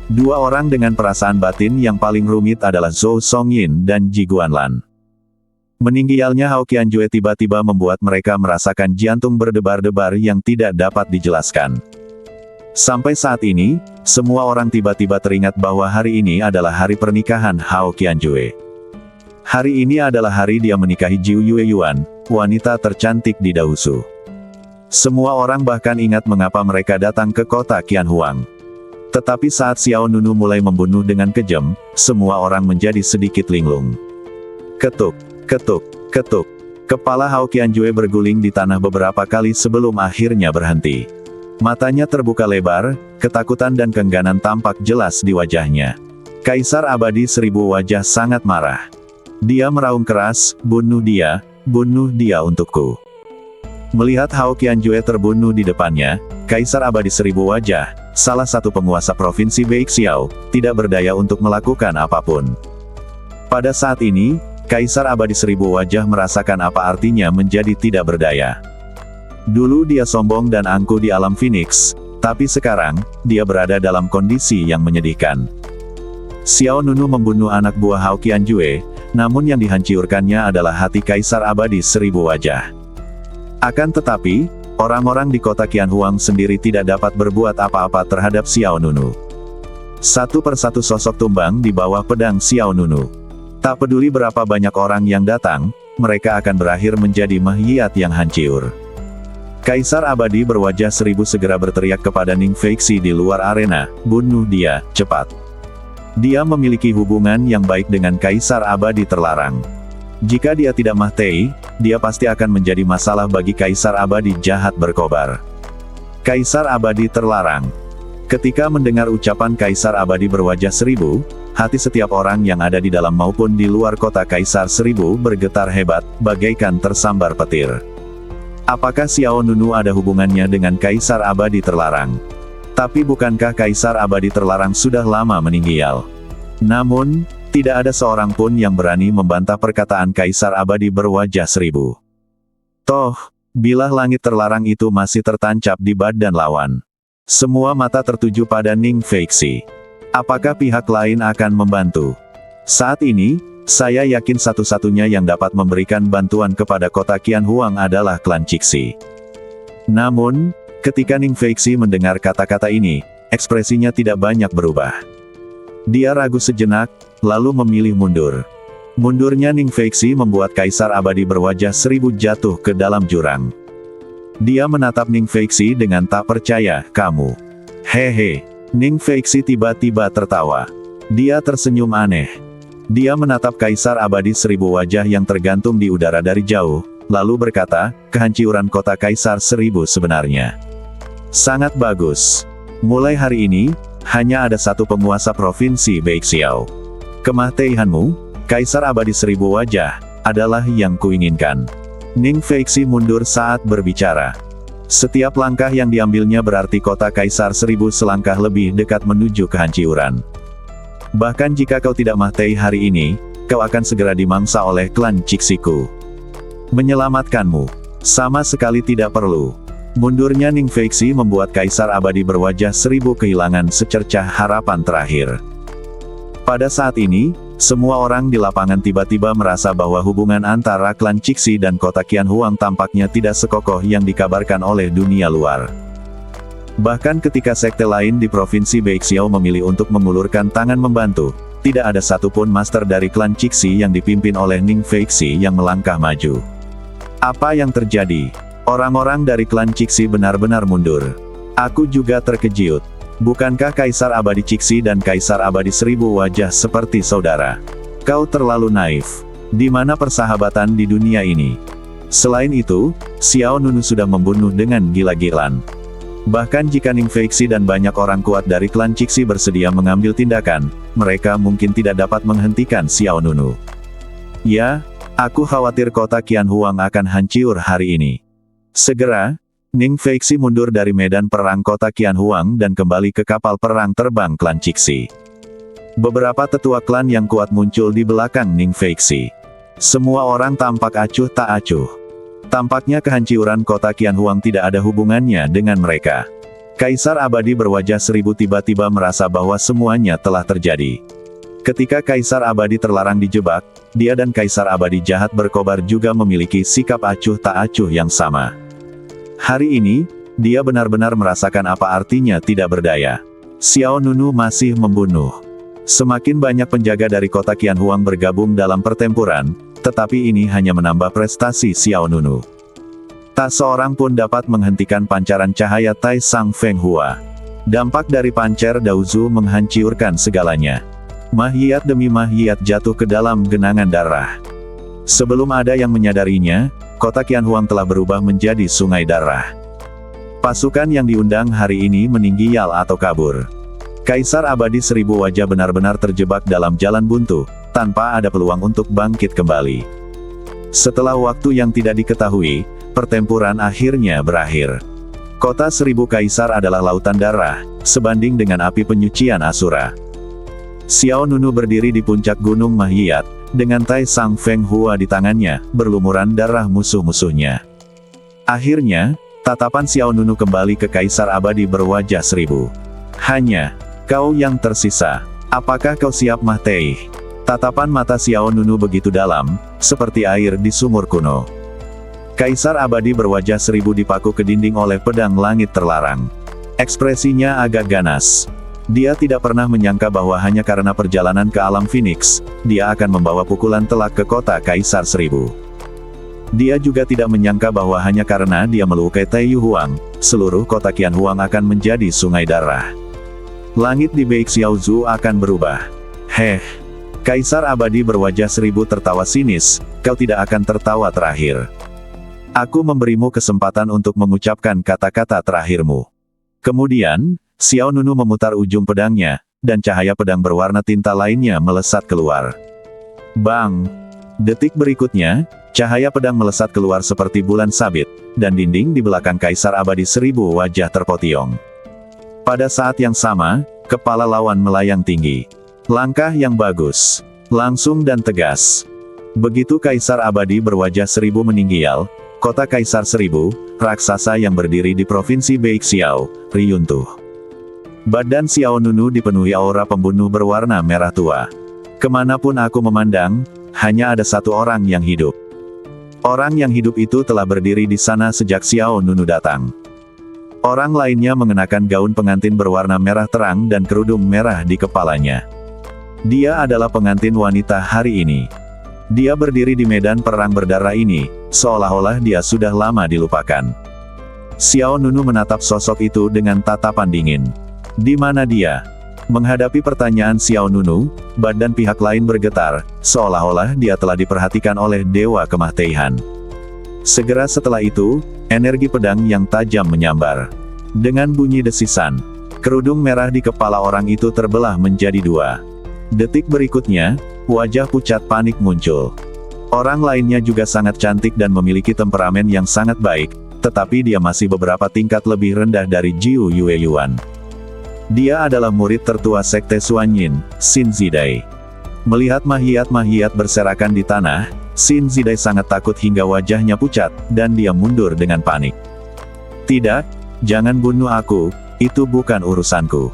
Dua orang dengan perasaan batin yang paling rumit adalah Zhou Songyin dan Ji Guanlan. Meninggalnya Hao Qianjue tiba-tiba membuat mereka merasakan jantung berdebar-debar yang tidak dapat dijelaskan. Sampai saat ini, semua orang tiba-tiba teringat bahwa hari ini adalah hari pernikahan Hao Qianjue. Hari ini adalah hari dia menikahi Jiu Yue Yuan, wanita tercantik di Daosu. Semua orang bahkan ingat mengapa mereka datang ke kota Qianhuang. Tetapi saat Xiao Nunu mulai membunuh dengan kejam, semua orang menjadi sedikit linglung. Ketuk. Ketuk, ketuk. Kepala Hao Qianjue berguling di tanah beberapa kali sebelum akhirnya berhenti. Matanya terbuka lebar, ketakutan dan keengganan tampak jelas di wajahnya. Kaisar Abadi Seribu Wajah sangat marah. Dia meraung keras, bunuh dia untukku." Melihat Hao Qianjue terbunuh di depannya, Kaisar Abadi Seribu Wajah, salah satu penguasa provinsi Beixiao, tidak berdaya untuk melakukan apapun. Pada saat ini, Kaisar Abadi Seribu Wajah merasakan apa artinya menjadi tidak berdaya. Dulu dia sombong dan angkuh di alam Phoenix, tapi sekarang, dia berada dalam kondisi yang menyedihkan. Xiao Nunu membunuh anak buah Hao Qianjue, namun yang dihancurkannya adalah hati Kaisar Abadi Seribu Wajah. Akan tetapi, orang-orang di kota Qianhuang sendiri tidak dapat berbuat apa-apa terhadap Xiao Nunu. Satu persatu sosok tumbang di bawah pedang Xiao Nunu. Tak peduli berapa banyak orang yang datang, mereka akan berakhir menjadi mayat yang hancur. Kaisar Abadi Berwajah Seribu segera berteriak kepada Ning Feixi di luar arena, "Bunuh dia, cepat." Dia memiliki hubungan yang baik dengan Kaisar Abadi Terlarang. Jika dia tidak mati, dia pasti akan menjadi masalah bagi Kaisar Abadi Jahat Berkobar. Kaisar Abadi Terlarang. Ketika mendengar ucapan Kaisar Abadi Berwajah Seribu, hati setiap orang yang ada di dalam maupun di luar kota Kaisar Seribu bergetar hebat, bagaikan tersambar petir. Apakah Xiao Nunu ada hubungannya dengan Kaisar Abadi Terlarang? Tapi bukankah Kaisar Abadi Terlarang sudah lama meninggal? Namun, tidak ada seorang pun yang berani membantah perkataan Kaisar Abadi Berwajah Seribu. Toh, bilah langit terlarang itu masih tertancap di badan lawan. Semua mata tertuju pada Ning Feixi. Apakah pihak lain akan membantu? Saat ini, saya yakin satu-satunya yang dapat memberikan bantuan kepada kota Qianhuang adalah klan Cixi. Namun, ketika Ning Feixi mendengar kata-kata ini, ekspresinya tidak banyak berubah. Dia ragu sejenak, lalu memilih mundur. Mundurnya Ning Feixi membuat Kaisar Abadi Berwajah Seribu jatuh ke dalam jurang. Dia menatap Ning Feixi dengan tak percaya, "Kamu." "Hehe." Ning Feixi tiba-tiba tertawa. Dia tersenyum aneh. Dia menatap Kaisar Abadi Seribu Wajah yang tergantung di udara dari jauh, lalu berkata, "Kehancuran kota Kaisar Seribu sebenarnya sangat bagus. Mulai hari ini, hanya ada satu penguasa provinsi Beixiao. Kematianmu, Kaisar Abadi Seribu Wajah, adalah yang kuinginkan." Ning Feixi mundur saat berbicara. Setiap langkah yang diambilnya berarti kota Kaisar Seribu selangkah lebih dekat menuju kehancuran. Bahkan jika kau tidak mati hari ini, kau akan segera dimangsa oleh klan Cixiku. Menyelamatkanmu sama sekali tidak perlu. Mundurnya Ning Feixi membuat Kaisar Abadi Berwajah Seribu kehilangan secercah harapan terakhir. Pada saat ini, semua orang di lapangan tiba-tiba merasa bahwa hubungan antara klan Cixi dan kota Qianhuang tampaknya tidak sekokoh yang dikabarkan oleh dunia luar. Bahkan ketika sekte lain di provinsi Beixiao memilih untuk mengulurkan tangan membantu, tidak ada satupun master dari klan Cixi yang dipimpin oleh Ning Feixi yang melangkah maju. Apa yang terjadi? Orang-orang dari klan Cixi benar-benar mundur. Aku juga terkejut. Bukankah Kaisar Abadi Cixi dan Kaisar Abadi Seribu Wajah seperti saudara? Kau terlalu naif. Di mana persahabatan di dunia ini? Selain itu, Xiao Nunu sudah membunuh dengan gila-gilaan. Bahkan jika Ning Feixi dan banyak orang kuat dari klan Cixi bersedia mengambil tindakan, mereka mungkin tidak dapat menghentikan Xiao Nunu. Ya, aku khawatir kota Qianhuang akan hancur hari ini. Segera, Ning Feixi mundur dari medan perang kota Qianhuang dan kembali ke kapal perang terbang klan Cixi. Beberapa tetua klan yang kuat muncul di belakang Ning Feixi. Semua orang tampak acuh tak acuh. Tampaknya kehancuran kota Qianhuang tidak ada hubungannya dengan mereka. Kaisar Abadi Berwajah Seribu tiba-tiba merasa bahwa semuanya telah terjadi. Ketika Kaisar Abadi Terlarang dijebak, dia dan Kaisar Abadi Jahat Berkobar juga memiliki sikap acuh tak acuh yang sama. Hari ini, dia benar-benar merasakan apa artinya tidak berdaya. Xiao Nunu masih membunuh. Semakin banyak penjaga dari kota Qianhuang bergabung dalam pertempuran, tetapi ini hanya menambah prestasi Xiao Nunu. Tak seorang pun dapat menghentikan pancaran cahaya Tai Sang Feng Hua. Dampak dari pancer Daozu menghancurkan segalanya. Mahyat demi mahyat jatuh ke dalam genangan darah. Sebelum ada yang menyadarinya, kota Qianhuang telah berubah menjadi sungai darah. Pasukan yang diundang hari ini meninggal atau kabur. Kaisar Abadi Seribu Wajah benar-benar terjebak dalam jalan buntu, tanpa ada peluang untuk bangkit kembali. Setelah waktu yang tidak diketahui, pertempuran akhirnya berakhir. Kota Seribu Kaisar adalah lautan darah, sebanding dengan api penyucian Asura. Xiao Nunu berdiri di puncak Gunung Mahyiyat, dengan Tai Sang Feng Hua di tangannya, berlumuran darah musuh-musuhnya. Akhirnya, tatapan Xiao Nunu kembali ke Kaisar Abadi berwajah seribu. Hanya, kau yang tersisa. Apakah kau siap Mah Tei? Tatapan mata Xiao Nunu begitu dalam, seperti air di sumur kuno. Kaisar Abadi berwajah seribu dipaku ke dinding oleh pedang langit terlarang. Ekspresinya agak ganas. Dia tidak pernah menyangka bahwa hanya karena perjalanan ke alam Phoenix, dia akan membawa pukulan telak ke kota Kaisar Seribu. Dia juga tidak menyangka bahwa hanya karena dia melukai Taiyu Huang, seluruh kota Qian Huang akan menjadi sungai darah. Langit di Beixiaozu akan berubah. Heh. Kaisar Abadi berwajah seribu tertawa sinis, kau tidak akan tertawa terakhir. Aku memberimu kesempatan untuk mengucapkan kata-kata terakhirmu. Kemudian, Xiao Nunu memutar ujung pedangnya, dan cahaya pedang berwarna tinta lainnya melesat keluar. Bang! Detik berikutnya, cahaya pedang melesat keluar seperti bulan sabit, dan dinding di belakang Kaisar Abadi seribu wajah terpotiong. Pada saat yang sama, kepala lawan melayang tinggi. Langkah yang bagus. Langsung dan tegas. Begitu Kaisar Abadi berwajah seribu meninggial, kota Kaisar Seribu, raksasa yang berdiri di Provinsi Beixiao, runtuh. Badan Xiao Nunu dipenuhi aura pembunuh berwarna merah tua. Kemanapun aku memandang, hanya ada satu orang yang hidup. Orang yang hidup itu telah berdiri di sana sejak Xiao Nunu datang. Orang lainnya mengenakan gaun pengantin berwarna merah terang dan kerudung merah di kepalanya. Dia adalah pengantin wanita hari ini. Dia berdiri di medan perang berdarah ini, seolah-olah dia sudah lama dilupakan. Xiao Nunu menatap sosok itu dengan tatapan dingin. Di mana dia? Menghadapi pertanyaan Xiao Nunu, badan pihak lain bergetar, seolah-olah dia telah diperhatikan oleh Dewa Kemah-Teihan. Segera setelah itu, energi pedang yang tajam menyambar. Dengan bunyi desisan, kerudung merah di kepala orang itu terbelah menjadi dua. Detik berikutnya, wajah pucat panik muncul. Orang lainnya juga sangat cantik dan memiliki temperamen yang sangat baik, tetapi dia masih beberapa tingkat lebih rendah dari Jiu Yueyuan. Dia adalah murid tertua Sekte Suanyin, Xin Zidai. Melihat Mahyiyat-Mahyiyat berserakan di tanah, Xin Zidai sangat takut hingga wajahnya pucat, dan dia mundur dengan panik. Tidak, jangan bunuh aku, itu bukan urusanku.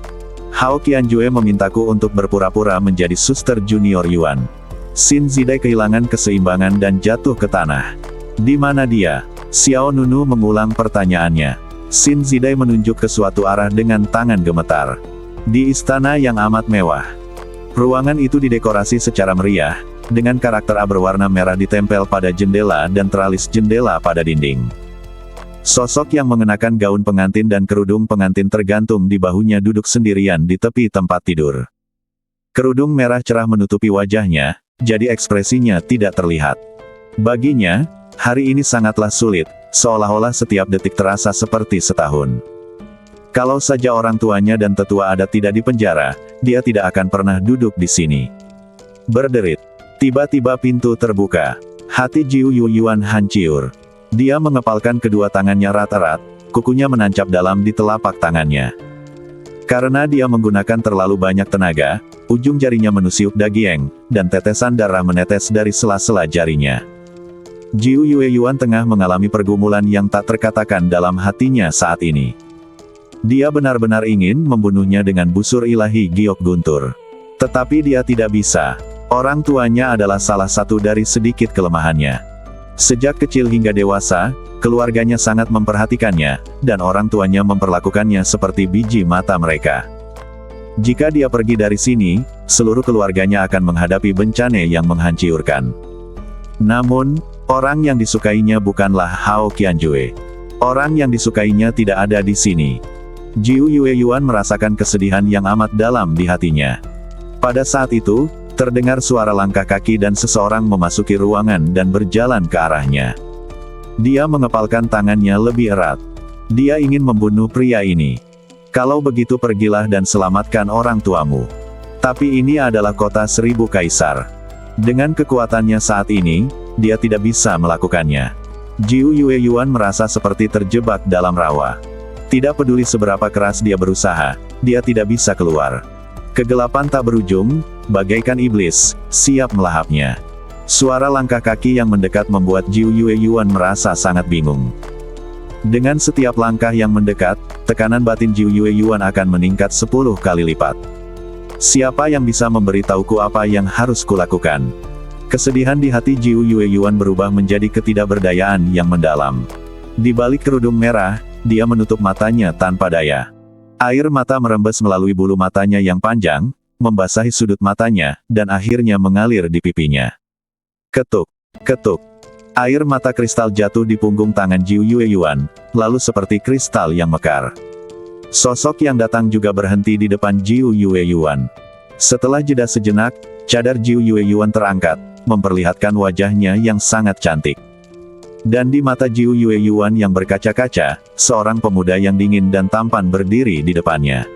Hao Qianjue memintaku untuk berpura-pura menjadi suster junior Yuan. Xin Zidai kehilangan keseimbangan dan jatuh ke tanah. Di mana dia? Xiao Nunu mengulang pertanyaannya. Xin Zidai menunjuk ke suatu arah dengan tangan gemetar. Di istana yang amat mewah. Ruangan itu didekorasi secara meriah, dengan karakter A berwarna merah ditempel pada jendela dan teralis jendela pada dinding. Sosok yang mengenakan gaun pengantin dan kerudung pengantin tergantung di bahunya duduk sendirian di tepi tempat tidur. Kerudung merah cerah menutupi wajahnya, jadi ekspresinya tidak terlihat. Baginya, hari ini sangatlah sulit, seolah-olah setiap detik terasa seperti setahun. Kalau saja orang tuanya dan tetua adat tidak dipenjara, dia tidak akan pernah duduk di sini. Berderit. Tiba-tiba pintu terbuka. Hati Jiu Yueyuan hancur. Dia mengepalkan kedua tangannya rat-rat, kukunya menancap dalam di telapak tangannya. Karena dia menggunakan terlalu banyak tenaga, ujung jarinya menusuk daging, dan tetesan darah menetes dari sela-sela jarinya. Jiu Yueyuan tengah mengalami pergumulan yang tak terkatakan dalam hatinya saat ini. Dia benar-benar ingin membunuhnya dengan busur ilahi giok guntur. Tetapi dia tidak bisa. Orang tuanya adalah salah satu dari sedikit kelemahannya. Sejak kecil hingga dewasa, keluarganya sangat memperhatikannya, dan orang tuanya memperlakukannya seperti biji mata mereka. Jika dia pergi dari sini, seluruh keluarganya akan menghadapi bencana yang menghancurkan. Namun, orang yang disukainya bukanlah Hao Qianjue. Orang yang disukainya tidak ada di sini. Jiu Yueyuan merasakan kesedihan yang amat dalam di hatinya. Pada saat itu, terdengar suara langkah kaki dan seseorang memasuki ruangan dan berjalan ke arahnya. Dia mengepalkan tangannya lebih erat. Dia ingin membunuh pria ini. Kalau begitu pergilah dan selamatkan orang tuamu. Tapi ini adalah kota Seribu Kaisar. Dengan kekuatannya saat ini, dia tidak bisa melakukannya. Jiu Yue Yuan merasa seperti terjebak dalam rawa. Tidak peduli seberapa keras dia berusaha, dia tidak bisa keluar. Kegelapan tak berujung, bagaikan iblis, siap melahapnya. Suara langkah kaki yang mendekat membuat Jiu Yue Yuan merasa sangat bingung. Dengan setiap langkah yang mendekat, tekanan batin Jiu Yue Yuan akan meningkat 10 kali lipat. Siapa yang bisa memberitahuku apa yang harus kulakukan? Kesedihan di hati Jiu Yue Yuan berubah menjadi ketidakberdayaan yang mendalam. Di balik kerudung merah, dia menutup matanya tanpa daya. Air mata merembes melalui bulu matanya yang panjang, membasahi sudut matanya, dan akhirnya mengalir di pipinya. Ketuk, ketuk. Air mata kristal jatuh di punggung tangan Jiu Yue Yuan, lalu seperti kristal yang mekar. Sosok yang datang juga berhenti di depan Jiu Yue Yuan. Setelah jeda sejenak, cadar Jiu Yue Yuan terangkat, memperlihatkan wajahnya yang sangat cantik. Dan di mata Jiu Yue Yuan yang berkaca-kaca, seorang pemuda yang dingin dan tampan berdiri di depannya.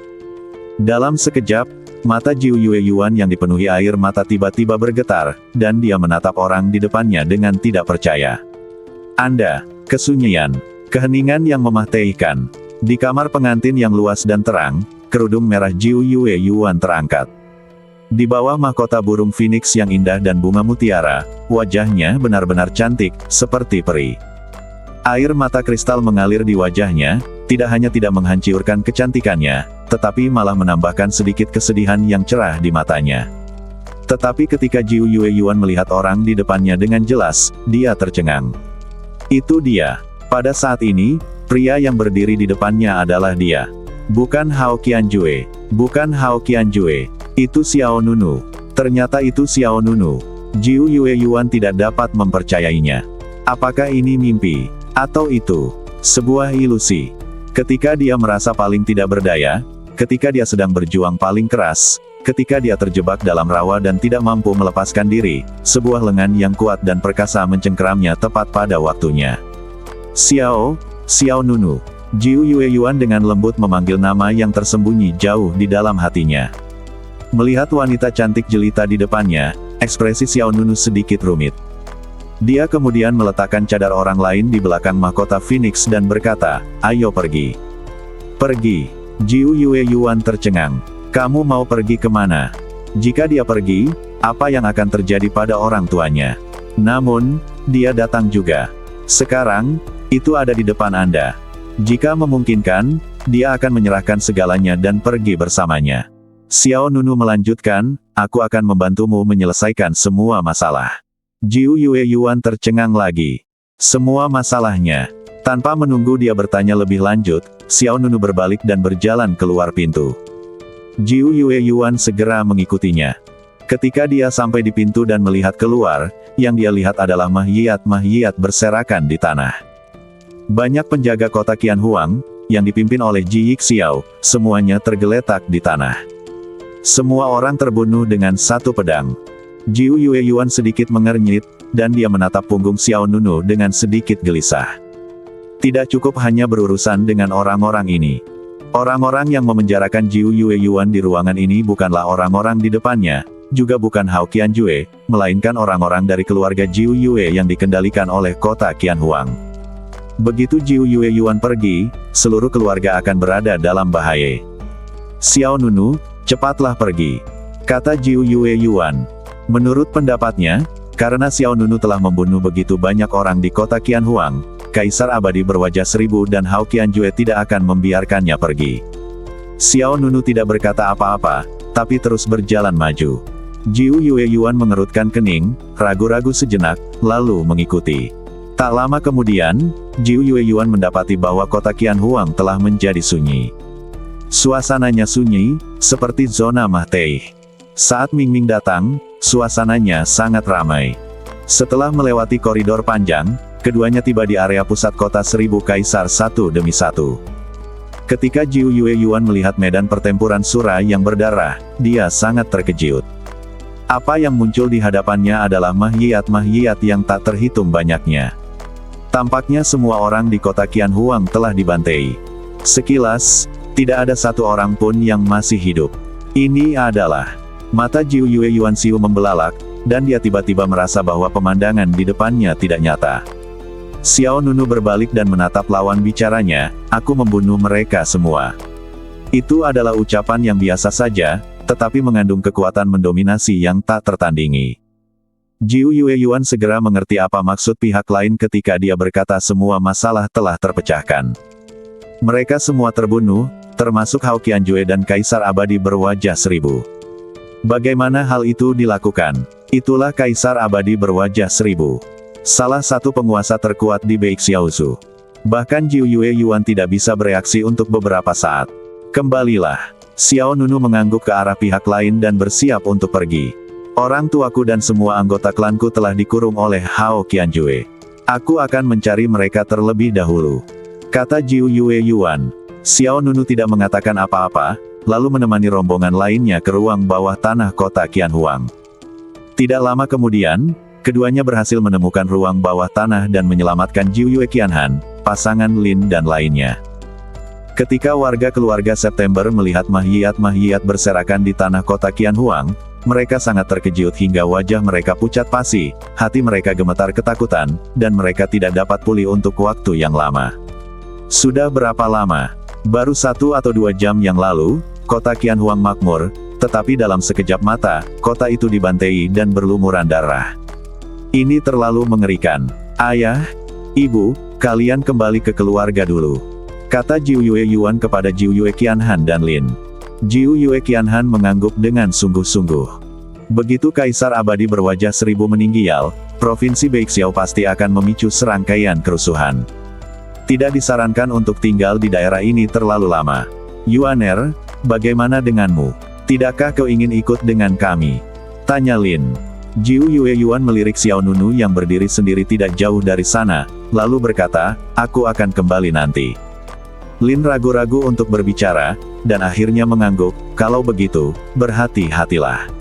Dalam sekejap, mata Jiu Yue Yuan yang dipenuhi air mata tiba-tiba bergetar, dan dia menatap orang di depannya dengan tidak percaya. Anda, kesunyian, keheningan yang mematikan. Di kamar pengantin yang luas dan terang, kerudung merah Jiu Yue Yuan terangkat. Di bawah mahkota burung phoenix yang indah dan bunga mutiara, wajahnya benar-benar cantik, seperti peri. Air mata kristal mengalir di wajahnya, tidak hanya tidak menghancurkan kecantikannya, tetapi malah menambahkan sedikit kesedihan yang cerah di matanya. Tetapi ketika Jiu Yue Yuan melihat orang di depannya dengan jelas, dia tercengang. Itu dia. Pada saat ini, pria yang berdiri di depannya adalah dia. Bukan Hao Qianjue. Bukan Hao Qianjue. Itu Xiao Nunu. Ternyata itu Xiao Nunu. Jiu Yue Yuan tidak dapat mempercayainya. Apakah ini mimpi? Atau itu sebuah ilusi? Ketika dia merasa paling tidak berdaya, ketika dia sedang berjuang paling keras, ketika dia terjebak dalam rawa dan tidak mampu melepaskan diri, sebuah lengan yang kuat dan perkasa mencengkeramnya tepat pada waktunya. Xiao Nunu. Jiu Yue Yuan dengan lembut memanggil nama yang tersembunyi jauh di dalam hatinya. Melihat wanita cantik jelita di depannya, ekspresi Xiao Nunu sedikit rumit. Dia kemudian meletakkan cadar orang lain di belakang mahkota Phoenix dan berkata, "Ayo pergi." Pergi. Jiu Yue Yuan tercengang. Kamu mau pergi kemana? Jika dia pergi, apa yang akan terjadi pada orang tuanya? Namun, dia datang juga. Sekarang, itu ada di depan Anda. Jika memungkinkan, dia akan menyerahkan segalanya dan pergi bersamanya. Xiao Nunu melanjutkan, aku akan membantumu menyelesaikan semua masalah. Jiu Yue Yuan tercengang lagi. Semua masalahnya. Tanpa menunggu dia bertanya lebih lanjut, Xiao Nunu berbalik dan berjalan keluar pintu. Jiu Yue Yuan segera mengikutinya. Ketika dia sampai di pintu dan melihat keluar, yang dia lihat adalah mahyiyat berserakan di tanah. Banyak penjaga kota Qianhuang, yang dipimpin oleh Ji Yixiao, semuanya tergeletak di tanah. Semua orang terbunuh dengan satu pedang. Jiu Yue Yuan sedikit mengernyit, dan dia menatap punggung Xiao Nunu dengan sedikit gelisah. Tidak cukup hanya berurusan dengan orang-orang ini. Orang-orang yang memenjarakan Jiu Yue Yuan di ruangan ini bukanlah orang-orang di depannya, juga bukan Hao Qianjue, melainkan orang-orang dari keluarga Jiu Yue yang dikendalikan oleh kota Qianhuang. Begitu Jiu Yue Yuan pergi, seluruh keluarga akan berada dalam bahaya. Xiao Nunu, cepatlah pergi, kata Jiu Yue Yuan. Menurut pendapatnya, karena Xiao Nunu telah membunuh begitu banyak orang di kota Qianhuang, Kaisar Abadi berwajah seribu dan Hao Qianjue tidak akan membiarkannya pergi. Xiao Nunu tidak berkata apa-apa, tapi terus berjalan maju. Jiu Yue Yuan mengerutkan kening, ragu-ragu sejenak, lalu mengikuti. Tak lama kemudian, Jiu Yue Yuan mendapati bahwa kota Qianhuang telah menjadi sunyi. Suasananya sunyi, seperti zona Mahtei. Saat Ming Ming datang, suasananya sangat ramai. Setelah melewati koridor panjang, keduanya tiba di area pusat kota seribu kaisar satu demi satu. Ketika Jiu Yue Yuan melihat medan pertempuran Sura yang berdarah, dia sangat terkejut. Apa yang muncul di hadapannya adalah mahyiyat yang tak terhitung banyaknya. Tampaknya semua orang di kota Qianhuang telah dibantai. Sekilas, tidak ada satu orang pun yang masih hidup. Ini adalah... Mata Jiu Yue Yuan Xiu membelalak, dan dia tiba-tiba merasa bahwa pemandangan di depannya tidak nyata. Xiao Nunu berbalik dan menatap lawan bicaranya, aku membunuh mereka semua. Itu adalah ucapan yang biasa saja, tetapi mengandung kekuatan mendominasi yang tak tertandingi. Jiu Yueyuan segera mengerti apa maksud pihak lain ketika dia berkata semua masalah telah terpecahkan. Mereka semua terbunuh, termasuk Hao Qianjue dan Kaisar Abadi berwajah seribu. Bagaimana hal itu dilakukan? Itulah Kaisar Abadi berwajah seribu. Salah satu penguasa terkuat di Beixiaozu. Bahkan Jiu Yueyuan tidak bisa bereaksi untuk beberapa saat. Kembalilah. Xiao Nunu mengangguk ke arah pihak lain dan bersiap untuk pergi. Orang tuaku dan semua anggota klanku telah dikurung oleh Hao Qianjue. Aku akan mencari mereka terlebih dahulu, kata Jiu Yueyuan. Xiao Nunu tidak mengatakan apa-apa, lalu menemani rombongan lainnya ke ruang bawah tanah kota Qianhuang. Tidak lama kemudian, keduanya berhasil menemukan ruang bawah tanah dan menyelamatkan Jiu Yue Qianhan, pasangan Lin dan lainnya. Ketika warga keluarga September melihat mahyiyat-mahyiyat berserakan di tanah kota Qianhuang, mereka sangat terkejut hingga wajah mereka pucat pasi, hati mereka gemetar ketakutan, dan mereka tidak dapat pulih untuk waktu yang lama. Sudah berapa lama? Baru 1 atau 2 jam yang lalu, kota Qianhuang makmur, tetapi dalam sekejap mata, kota itu dibantai dan berlumuran darah. Ini terlalu mengerikan. Ayah, ibu, kalian kembali ke keluarga dulu, kata Jiu Yueyuan kepada Jiu Yue Qianhan dan Lin. Jiu Yue Qianhan mengangguk dengan sungguh-sungguh. Begitu Kaisar Abadi berwajah seribu meninggal, Provinsi Beixiao pasti akan memicu serangkaian kerusuhan. Tidak disarankan untuk tinggal di daerah ini terlalu lama. Yuaner, bagaimana denganmu? Tidakkah kau ingin ikut dengan kami? Tanya Lin. Jiu Yueyuan melirik Xiao Nunu yang berdiri sendiri tidak jauh dari sana, lalu berkata, aku akan kembali nanti. Lin ragu-ragu untuk berbicara, dan akhirnya mengangguk, kalau begitu, berhati-hatilah.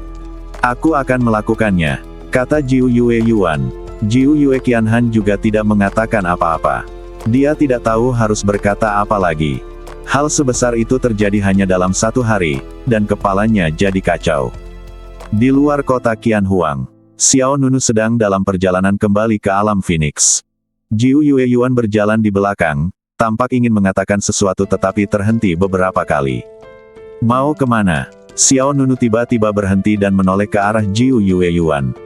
Aku akan melakukannya, kata Jiu Yueyuan. Jiu Yue Qianhan juga tidak mengatakan apa-apa. Dia tidak tahu harus berkata apa lagi. Hal sebesar itu terjadi hanya dalam 1 hari, dan kepalanya jadi kacau. Di luar kota Qianhuang, Xiao Nunu sedang dalam perjalanan kembali ke alam Phoenix. Jiu Yueyuan berjalan di belakang, tampak ingin mengatakan sesuatu tetapi terhenti beberapa kali. Mau kemana? Xiao Nunu tiba-tiba berhenti dan menoleh ke arah Jiu Yueyuan.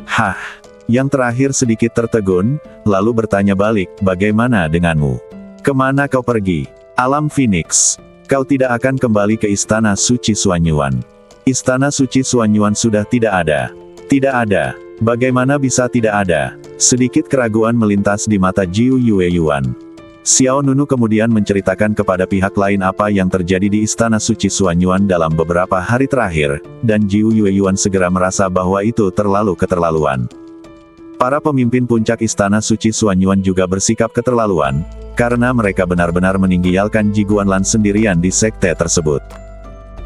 Hah? Yang terakhir sedikit tertegun, lalu bertanya balik, bagaimana denganmu? Kemana kau pergi? Alam Phoenix. Kau tidak akan kembali ke Istana Suci Suanyuan. Istana Suci Suanyuan sudah tidak ada. Tidak ada. Bagaimana bisa tidak ada? Sedikit keraguan melintas di mata Jiu Yueyuan. Xiao Nunu kemudian menceritakan kepada pihak lain apa yang terjadi di Istana Suci Suanyuan dalam beberapa hari terakhir, dan Jiu Yueyuan segera merasa bahwa itu terlalu keterlaluan. Para pemimpin puncak Istana Suci Suanyuan juga bersikap keterlaluan, karena mereka benar-benar meninggalkan Ji Guanlan sendirian di sekte tersebut.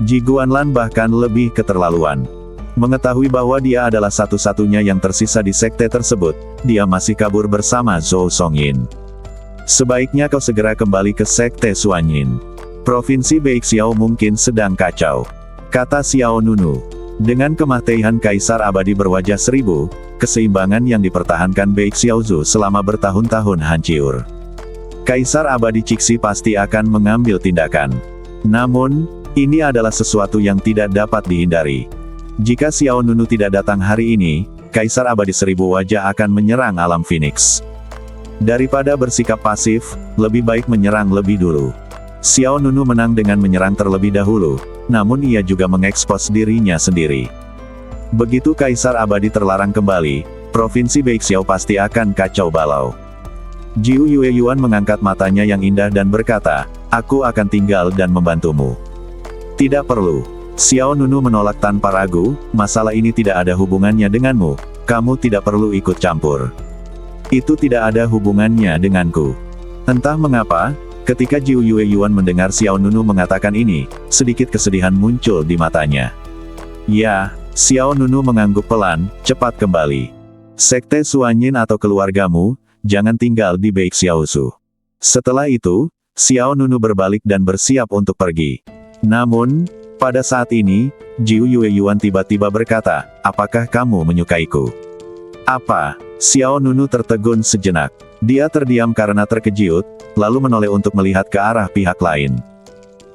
Ji Guanlan bahkan lebih keterlaluan. Mengetahui bahwa dia adalah satu-satunya yang tersisa di sekte tersebut, dia masih kabur bersama Zhou Songyin. Sebaiknya kau segera kembali ke sekte Suanyin. Provinsi Beixiao mungkin sedang kacau, kata Xiao Nunu. Dengan kematian Kaisar Abadi berwajah seribu, keseimbangan yang dipertahankan Beixiaozu selama bertahun-tahun hancur. Kaisar Abadi Cixi pasti akan mengambil tindakan. Namun, ini adalah sesuatu yang tidak dapat dihindari. Jika Xiao Nunu tidak datang hari ini, Kaisar Abadi Seribu Wajah akan menyerang alam Phoenix. Daripada bersikap pasif, lebih baik menyerang lebih dulu. Xiao Nunu menang dengan menyerang terlebih dahulu, namun ia juga mengekspos dirinya sendiri. Begitu Kaisar Abadi terlarang kembali, Provinsi Beixiao pasti akan kacau balau. Jiu Yueyuan mengangkat matanya yang indah dan berkata, aku akan tinggal dan membantumu. Tidak perlu. Xiao Nunu menolak tanpa ragu, masalah ini tidak ada hubungannya denganmu, kamu tidak perlu ikut campur. Itu tidak ada hubungannya denganku. Entah mengapa, ketika Jiu Yueyuan mendengar Xiao Nunu mengatakan ini, sedikit kesedihan muncul di matanya. Ya, Xiao Nunu mengangguk pelan, cepat kembali. Sekte Suanyin atau keluargamu, jangan tinggal di Beixiaozu. Setelah itu, Xiao Nunu berbalik dan bersiap untuk pergi. Namun, pada saat ini, Jiu Yueyuan tiba-tiba berkata, apakah kamu menyukaiku? Apa? Xiao Nunu tertegun sejenak. Dia terdiam karena terkejut, lalu menoleh untuk melihat ke arah pihak lain.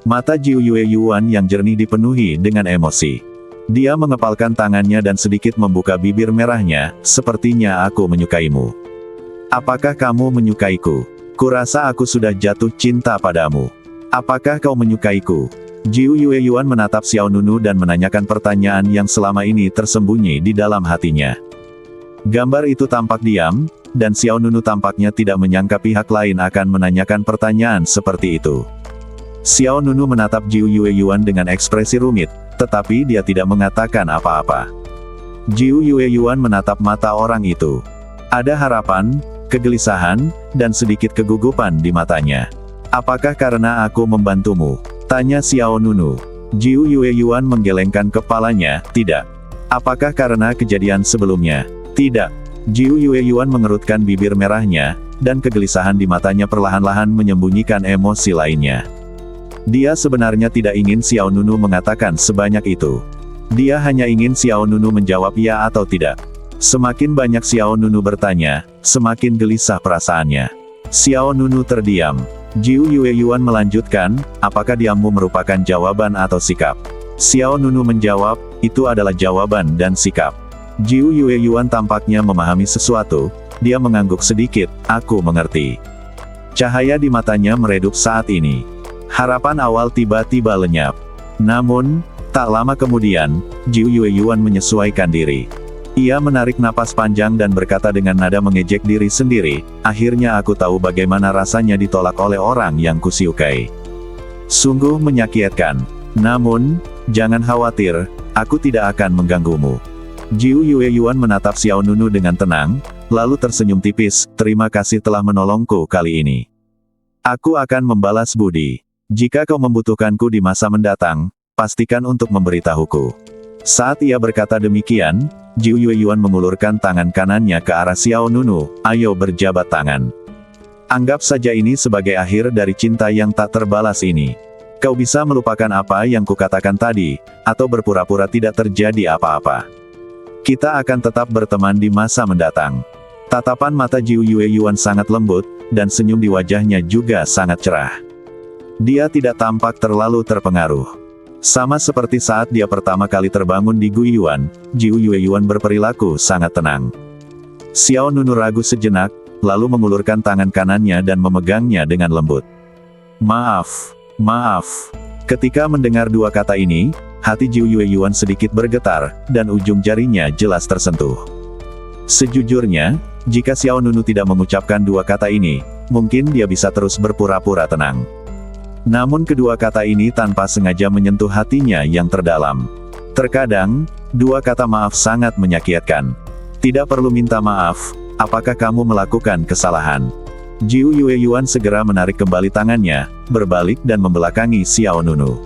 Mata Jiu Yue Yuan yang jernih dipenuhi dengan emosi. Dia mengepalkan tangannya dan sedikit membuka bibir merahnya, sepertinya aku menyukaimu. Apakah kamu menyukaiku? Kurasa aku sudah jatuh cinta padamu. Apakah kau menyukaiku? Jiu Yue Yuan menatap Xiao Nunu dan menanyakan pertanyaan yang selama ini tersembunyi di dalam hatinya. Gambar itu tampak diam, dan Xiao Nunu tampaknya tidak menyangka pihak lain akan menanyakan pertanyaan seperti itu. Xiao Nunu menatap Jiu Yue Yuan dengan ekspresi rumit, tetapi dia tidak mengatakan apa-apa. Jiu Yue Yuan menatap mata orang itu. Ada harapan, kegelisahan, dan sedikit kegugupan di matanya. Apakah karena aku membantumu? Tanya Xiao Nunu. Jiu Yue Yuan menggelengkan kepalanya, tidak. Apakah karena kejadian sebelumnya? Tidak. Jiu Yue Yuan mengerutkan bibir merahnya, dan kegelisahan di matanya perlahan-lahan menyembunyikan emosi lainnya. Dia sebenarnya tidak ingin Xiao Nunu mengatakan sebanyak itu. Dia hanya ingin Xiao Nunu menjawab ya atau tidak. Semakin banyak Xiao Nunu bertanya, semakin gelisah perasaannya. Xiao Nunu terdiam. Jiu Yue Yuan melanjutkan, apakah diammu merupakan jawaban atau sikap? Xiao Nunu menjawab, itu adalah jawaban dan sikap. Jiu Yue Yuan tampaknya memahami sesuatu, dia mengangguk sedikit, aku mengerti. Cahaya di matanya meredup saat ini. Harapan awal tiba-tiba lenyap. Namun, tak lama kemudian, Jiu Yue Yuan menyesuaikan diri. Ia menarik napas panjang dan berkata dengan nada mengejek diri sendiri, akhirnya aku tahu bagaimana rasanya ditolak oleh orang yang kusukai. Sungguh menyakitkan. Namun, jangan khawatir, aku tidak akan mengganggumu. Jiu Yue Yuan menatap Xiao Nunu dengan tenang, lalu tersenyum tipis, terima kasih telah menolongku kali ini. Aku akan membalas budi. Jika kau membutuhkanku di masa mendatang, pastikan untuk memberitahuku. Saat ia berkata demikian, Jiu Yue Yuan mengulurkan tangan kanannya ke arah Xiao Nunu, ayo berjabat tangan. Anggap saja ini sebagai akhir dari cinta yang tak terbalas ini. Kau bisa melupakan apa yang kukatakan tadi, atau berpura-pura tidak terjadi apa-apa. Kita akan tetap berteman di masa mendatang. Tatapan mata Jiu Yue Yuan sangat lembut, dan senyum di wajahnya juga sangat cerah. Dia tidak tampak terlalu terpengaruh. Sama seperti saat dia pertama kali terbangun di Guiyuan, Jiu Yue Yuan berperilaku sangat tenang. Xiao Nunu ragu sejenak, lalu mengulurkan tangan kanannya dan memegangnya dengan lembut. Maaf, maaf. Ketika mendengar dua kata ini, hati Jiu Yue Yuan sedikit bergetar, dan ujung jarinya jelas tersentuh. Sejujurnya, jika Xiao Nunu tidak mengucapkan dua kata ini, mungkin dia bisa terus berpura-pura tenang. Namun kedua kata ini tanpa sengaja menyentuh hatinya yang terdalam. Terkadang, dua kata maaf sangat menyakitkan. Tidak perlu minta maaf, apakah kamu melakukan kesalahan? Jiu Yue Yuan segera menarik kembali tangannya, berbalik dan membelakangi Xiao Nunu.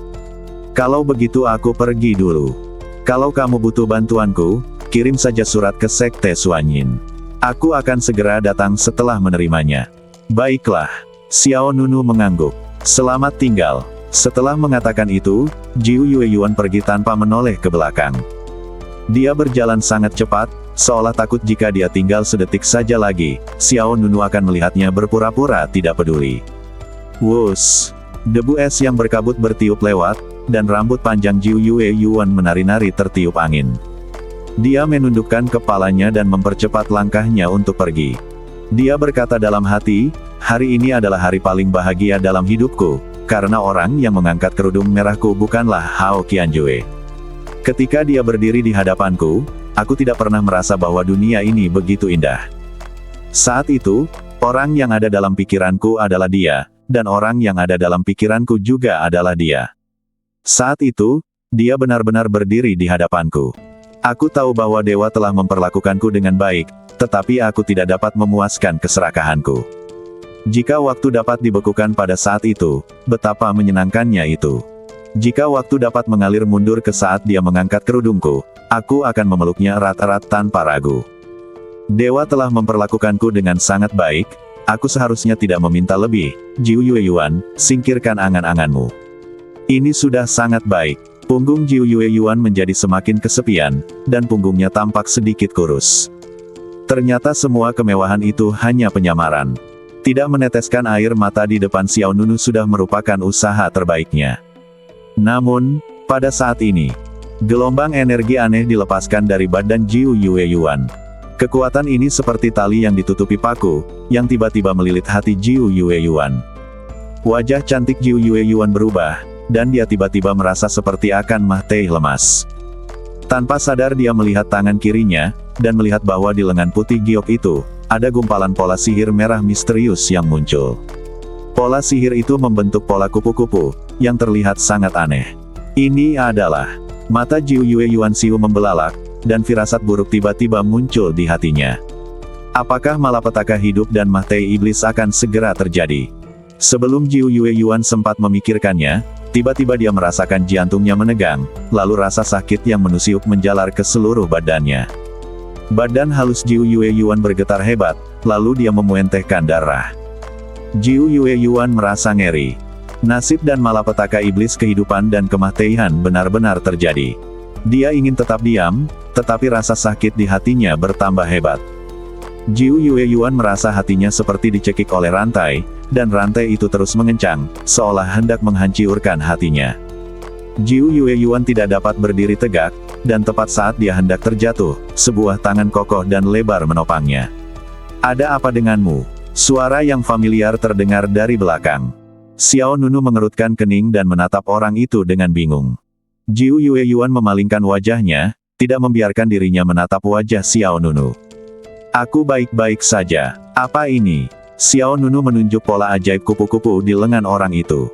Kalau begitu aku pergi dulu. Kalau kamu butuh bantuanku, kirim saja surat ke Sekte Suanyin. Aku akan segera datang setelah menerimanya. Baiklah. Xiao Nunu mengangguk. Selamat tinggal. Setelah mengatakan itu, Jiu Yue Yuan pergi tanpa menoleh ke belakang. Dia berjalan sangat cepat, seolah takut jika dia tinggal sedetik saja lagi, Xiao Nunu akan melihatnya berpura-pura tidak peduli. Wush! Debu es yang berkabut bertiup lewat, dan rambut panjang Jiu Yue Yuan menari-nari tertiup angin. Dia menundukkan kepalanya dan mempercepat langkahnya untuk pergi. Dia berkata dalam hati, hari ini adalah hari paling bahagia dalam hidupku, karena orang yang mengangkat kerudung merahku bukanlah Hao Qianjue. Ketika dia berdiri di hadapanku, aku tidak pernah merasa bahwa dunia ini begitu indah. Saat itu, orang yang ada dalam pikiranku adalah dia, dan orang yang ada dalam pikiranku juga adalah dia. Saat itu, dia benar-benar berdiri di hadapanku. Aku tahu bahwa dewa telah memperlakukanku dengan baik, tetapi aku tidak dapat memuaskan keserakahanku. Jika waktu dapat dibekukan pada saat itu, betapa menyenangkannya itu. Jika waktu dapat mengalir mundur ke saat dia mengangkat kerudungku, aku akan memeluknya erat-erat tanpa ragu. Dewa telah memperlakukanku dengan sangat baik, aku seharusnya tidak meminta lebih. Jiu Yue Yuan, singkirkan angan-anganmu. Ini sudah sangat baik. Punggung Jiu Yue Yuan menjadi semakin kesepian, dan punggungnya tampak sedikit kurus. Ternyata semua kemewahan itu hanya penyamaran. Tidak meneteskan air mata di depan Xiao Nunu sudah merupakan usaha terbaiknya. Namun, pada saat ini, gelombang energi aneh dilepaskan dari badan Jiu Yue Yuan. Kekuatan ini seperti tali yang ditutupi paku, yang tiba-tiba melilit hati Jiu Yue Yuan. Wajah cantik Jiu Yue Yuan berubah, dan dia tiba-tiba merasa seperti akan mati lemas. Tanpa sadar dia melihat tangan kirinya, dan melihat bahwa di lengan putih giok itu, ada gumpalan pola sihir merah misterius yang muncul. Pola sihir itu membentuk pola kupu-kupu, yang terlihat sangat aneh. Ini adalah... Mata Jiu Yue Yuan Xiu membelalak, dan firasat buruk tiba-tiba muncul di hatinya. Apakah malapetaka hidup dan mahtai iblis akan segera terjadi? Sebelum Jiu Yue Yuan sempat memikirkannya, tiba-tiba dia merasakan jantungnya menegang, lalu rasa sakit yang menusuk menjalar ke seluruh badannya. Badan halus Jiu Yue Yuan bergetar hebat, lalu dia memuentehkan darah. Jiu Yue Yuan merasa ngeri. Nasib dan malapetaka iblis kehidupan dan kematian benar-benar terjadi. Dia ingin tetap diam, tetapi rasa sakit di hatinya bertambah hebat. Jiu Yue Yuan merasa hatinya seperti dicekik oleh rantai, dan rantai itu terus mengencang, seolah hendak menghancurkan hatinya. Jiu Yue Yuan tidak dapat berdiri tegak, dan tepat saat dia hendak terjatuh, sebuah tangan kokoh dan lebar menopangnya. "Ada apa denganmu?" Suara yang familiar terdengar dari belakang. Xiao Nunu mengerutkan kening dan menatap orang itu dengan bingung. Jiu Yue Yuan memalingkan wajahnya, tidak membiarkan dirinya menatap wajah Xiao Nunu. "Aku baik-baik saja. Apa ini?" Xiao Nunu menunjuk pola ajaib kupu-kupu di lengan orang itu.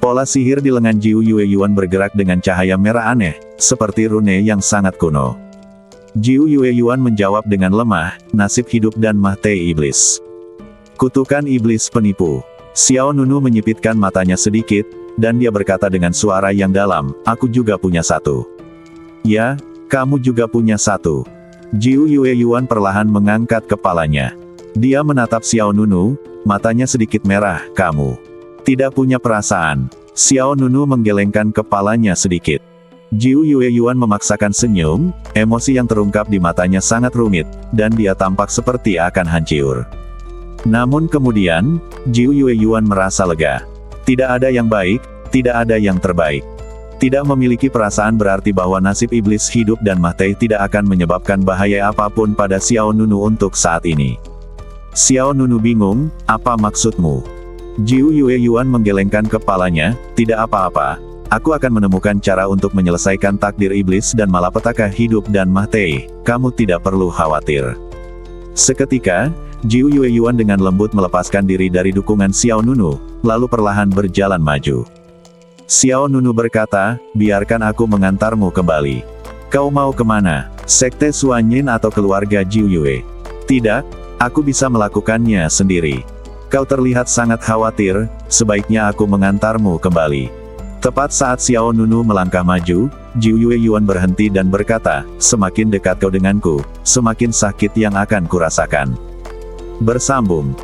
Pola sihir di lengan Jiu Yue Yuan bergerak dengan cahaya merah aneh, seperti rune yang sangat kuno. Jiu Yue Yuan menjawab dengan lemah, "Nasib hidup dan mahtai iblis." Kutukan iblis penipu. Xiao Nunu menyipitkan matanya sedikit, dan dia berkata dengan suara yang dalam, "Aku juga punya satu." "Ya, kamu juga punya satu." Jiu Yue Yuan perlahan mengangkat kepalanya. Dia menatap Xiao Nunu, matanya sedikit merah, "Kamu tidak punya perasaan." Xiao Nunu menggelengkan kepalanya sedikit. Jiu Yue Yuan memaksakan senyum, emosi yang terungkap di matanya sangat rumit, dan dia tampak seperti akan hancur. Namun kemudian, Jiu Yue Yuan merasa lega. Tidak ada yang baik, tidak ada yang terbaik. Tidak memiliki perasaan berarti bahwa nasib iblis hidup dan mati tidak akan menyebabkan bahaya apapun pada Xiao Nunu untuk saat ini. Xiao Nunu bingung, "Apa maksudmu?" Jiu Yue Yuan menggelengkan kepalanya, "Tidak apa-apa. Aku akan menemukan cara untuk menyelesaikan takdir iblis dan malapetaka hidup dan mati. Kamu tidak perlu khawatir." Seketika, Jiu Yue Yuan dengan lembut melepaskan diri dari dukungan Xiao Nunu, lalu perlahan berjalan maju. Xiao Nunu berkata, "Biarkan aku mengantarmu kembali." "Kau mau kemana? Sekte Suanyin atau keluarga Jiu Yue?" "Tidak, aku bisa melakukannya sendiri." "Kau terlihat sangat khawatir, sebaiknya aku mengantarmu kembali." Tepat saat Xiao Nunu melangkah maju, Jiu Yue Yuan berhenti dan berkata, "Semakin dekat kau denganku, semakin sakit yang akan kurasakan." Bersambung.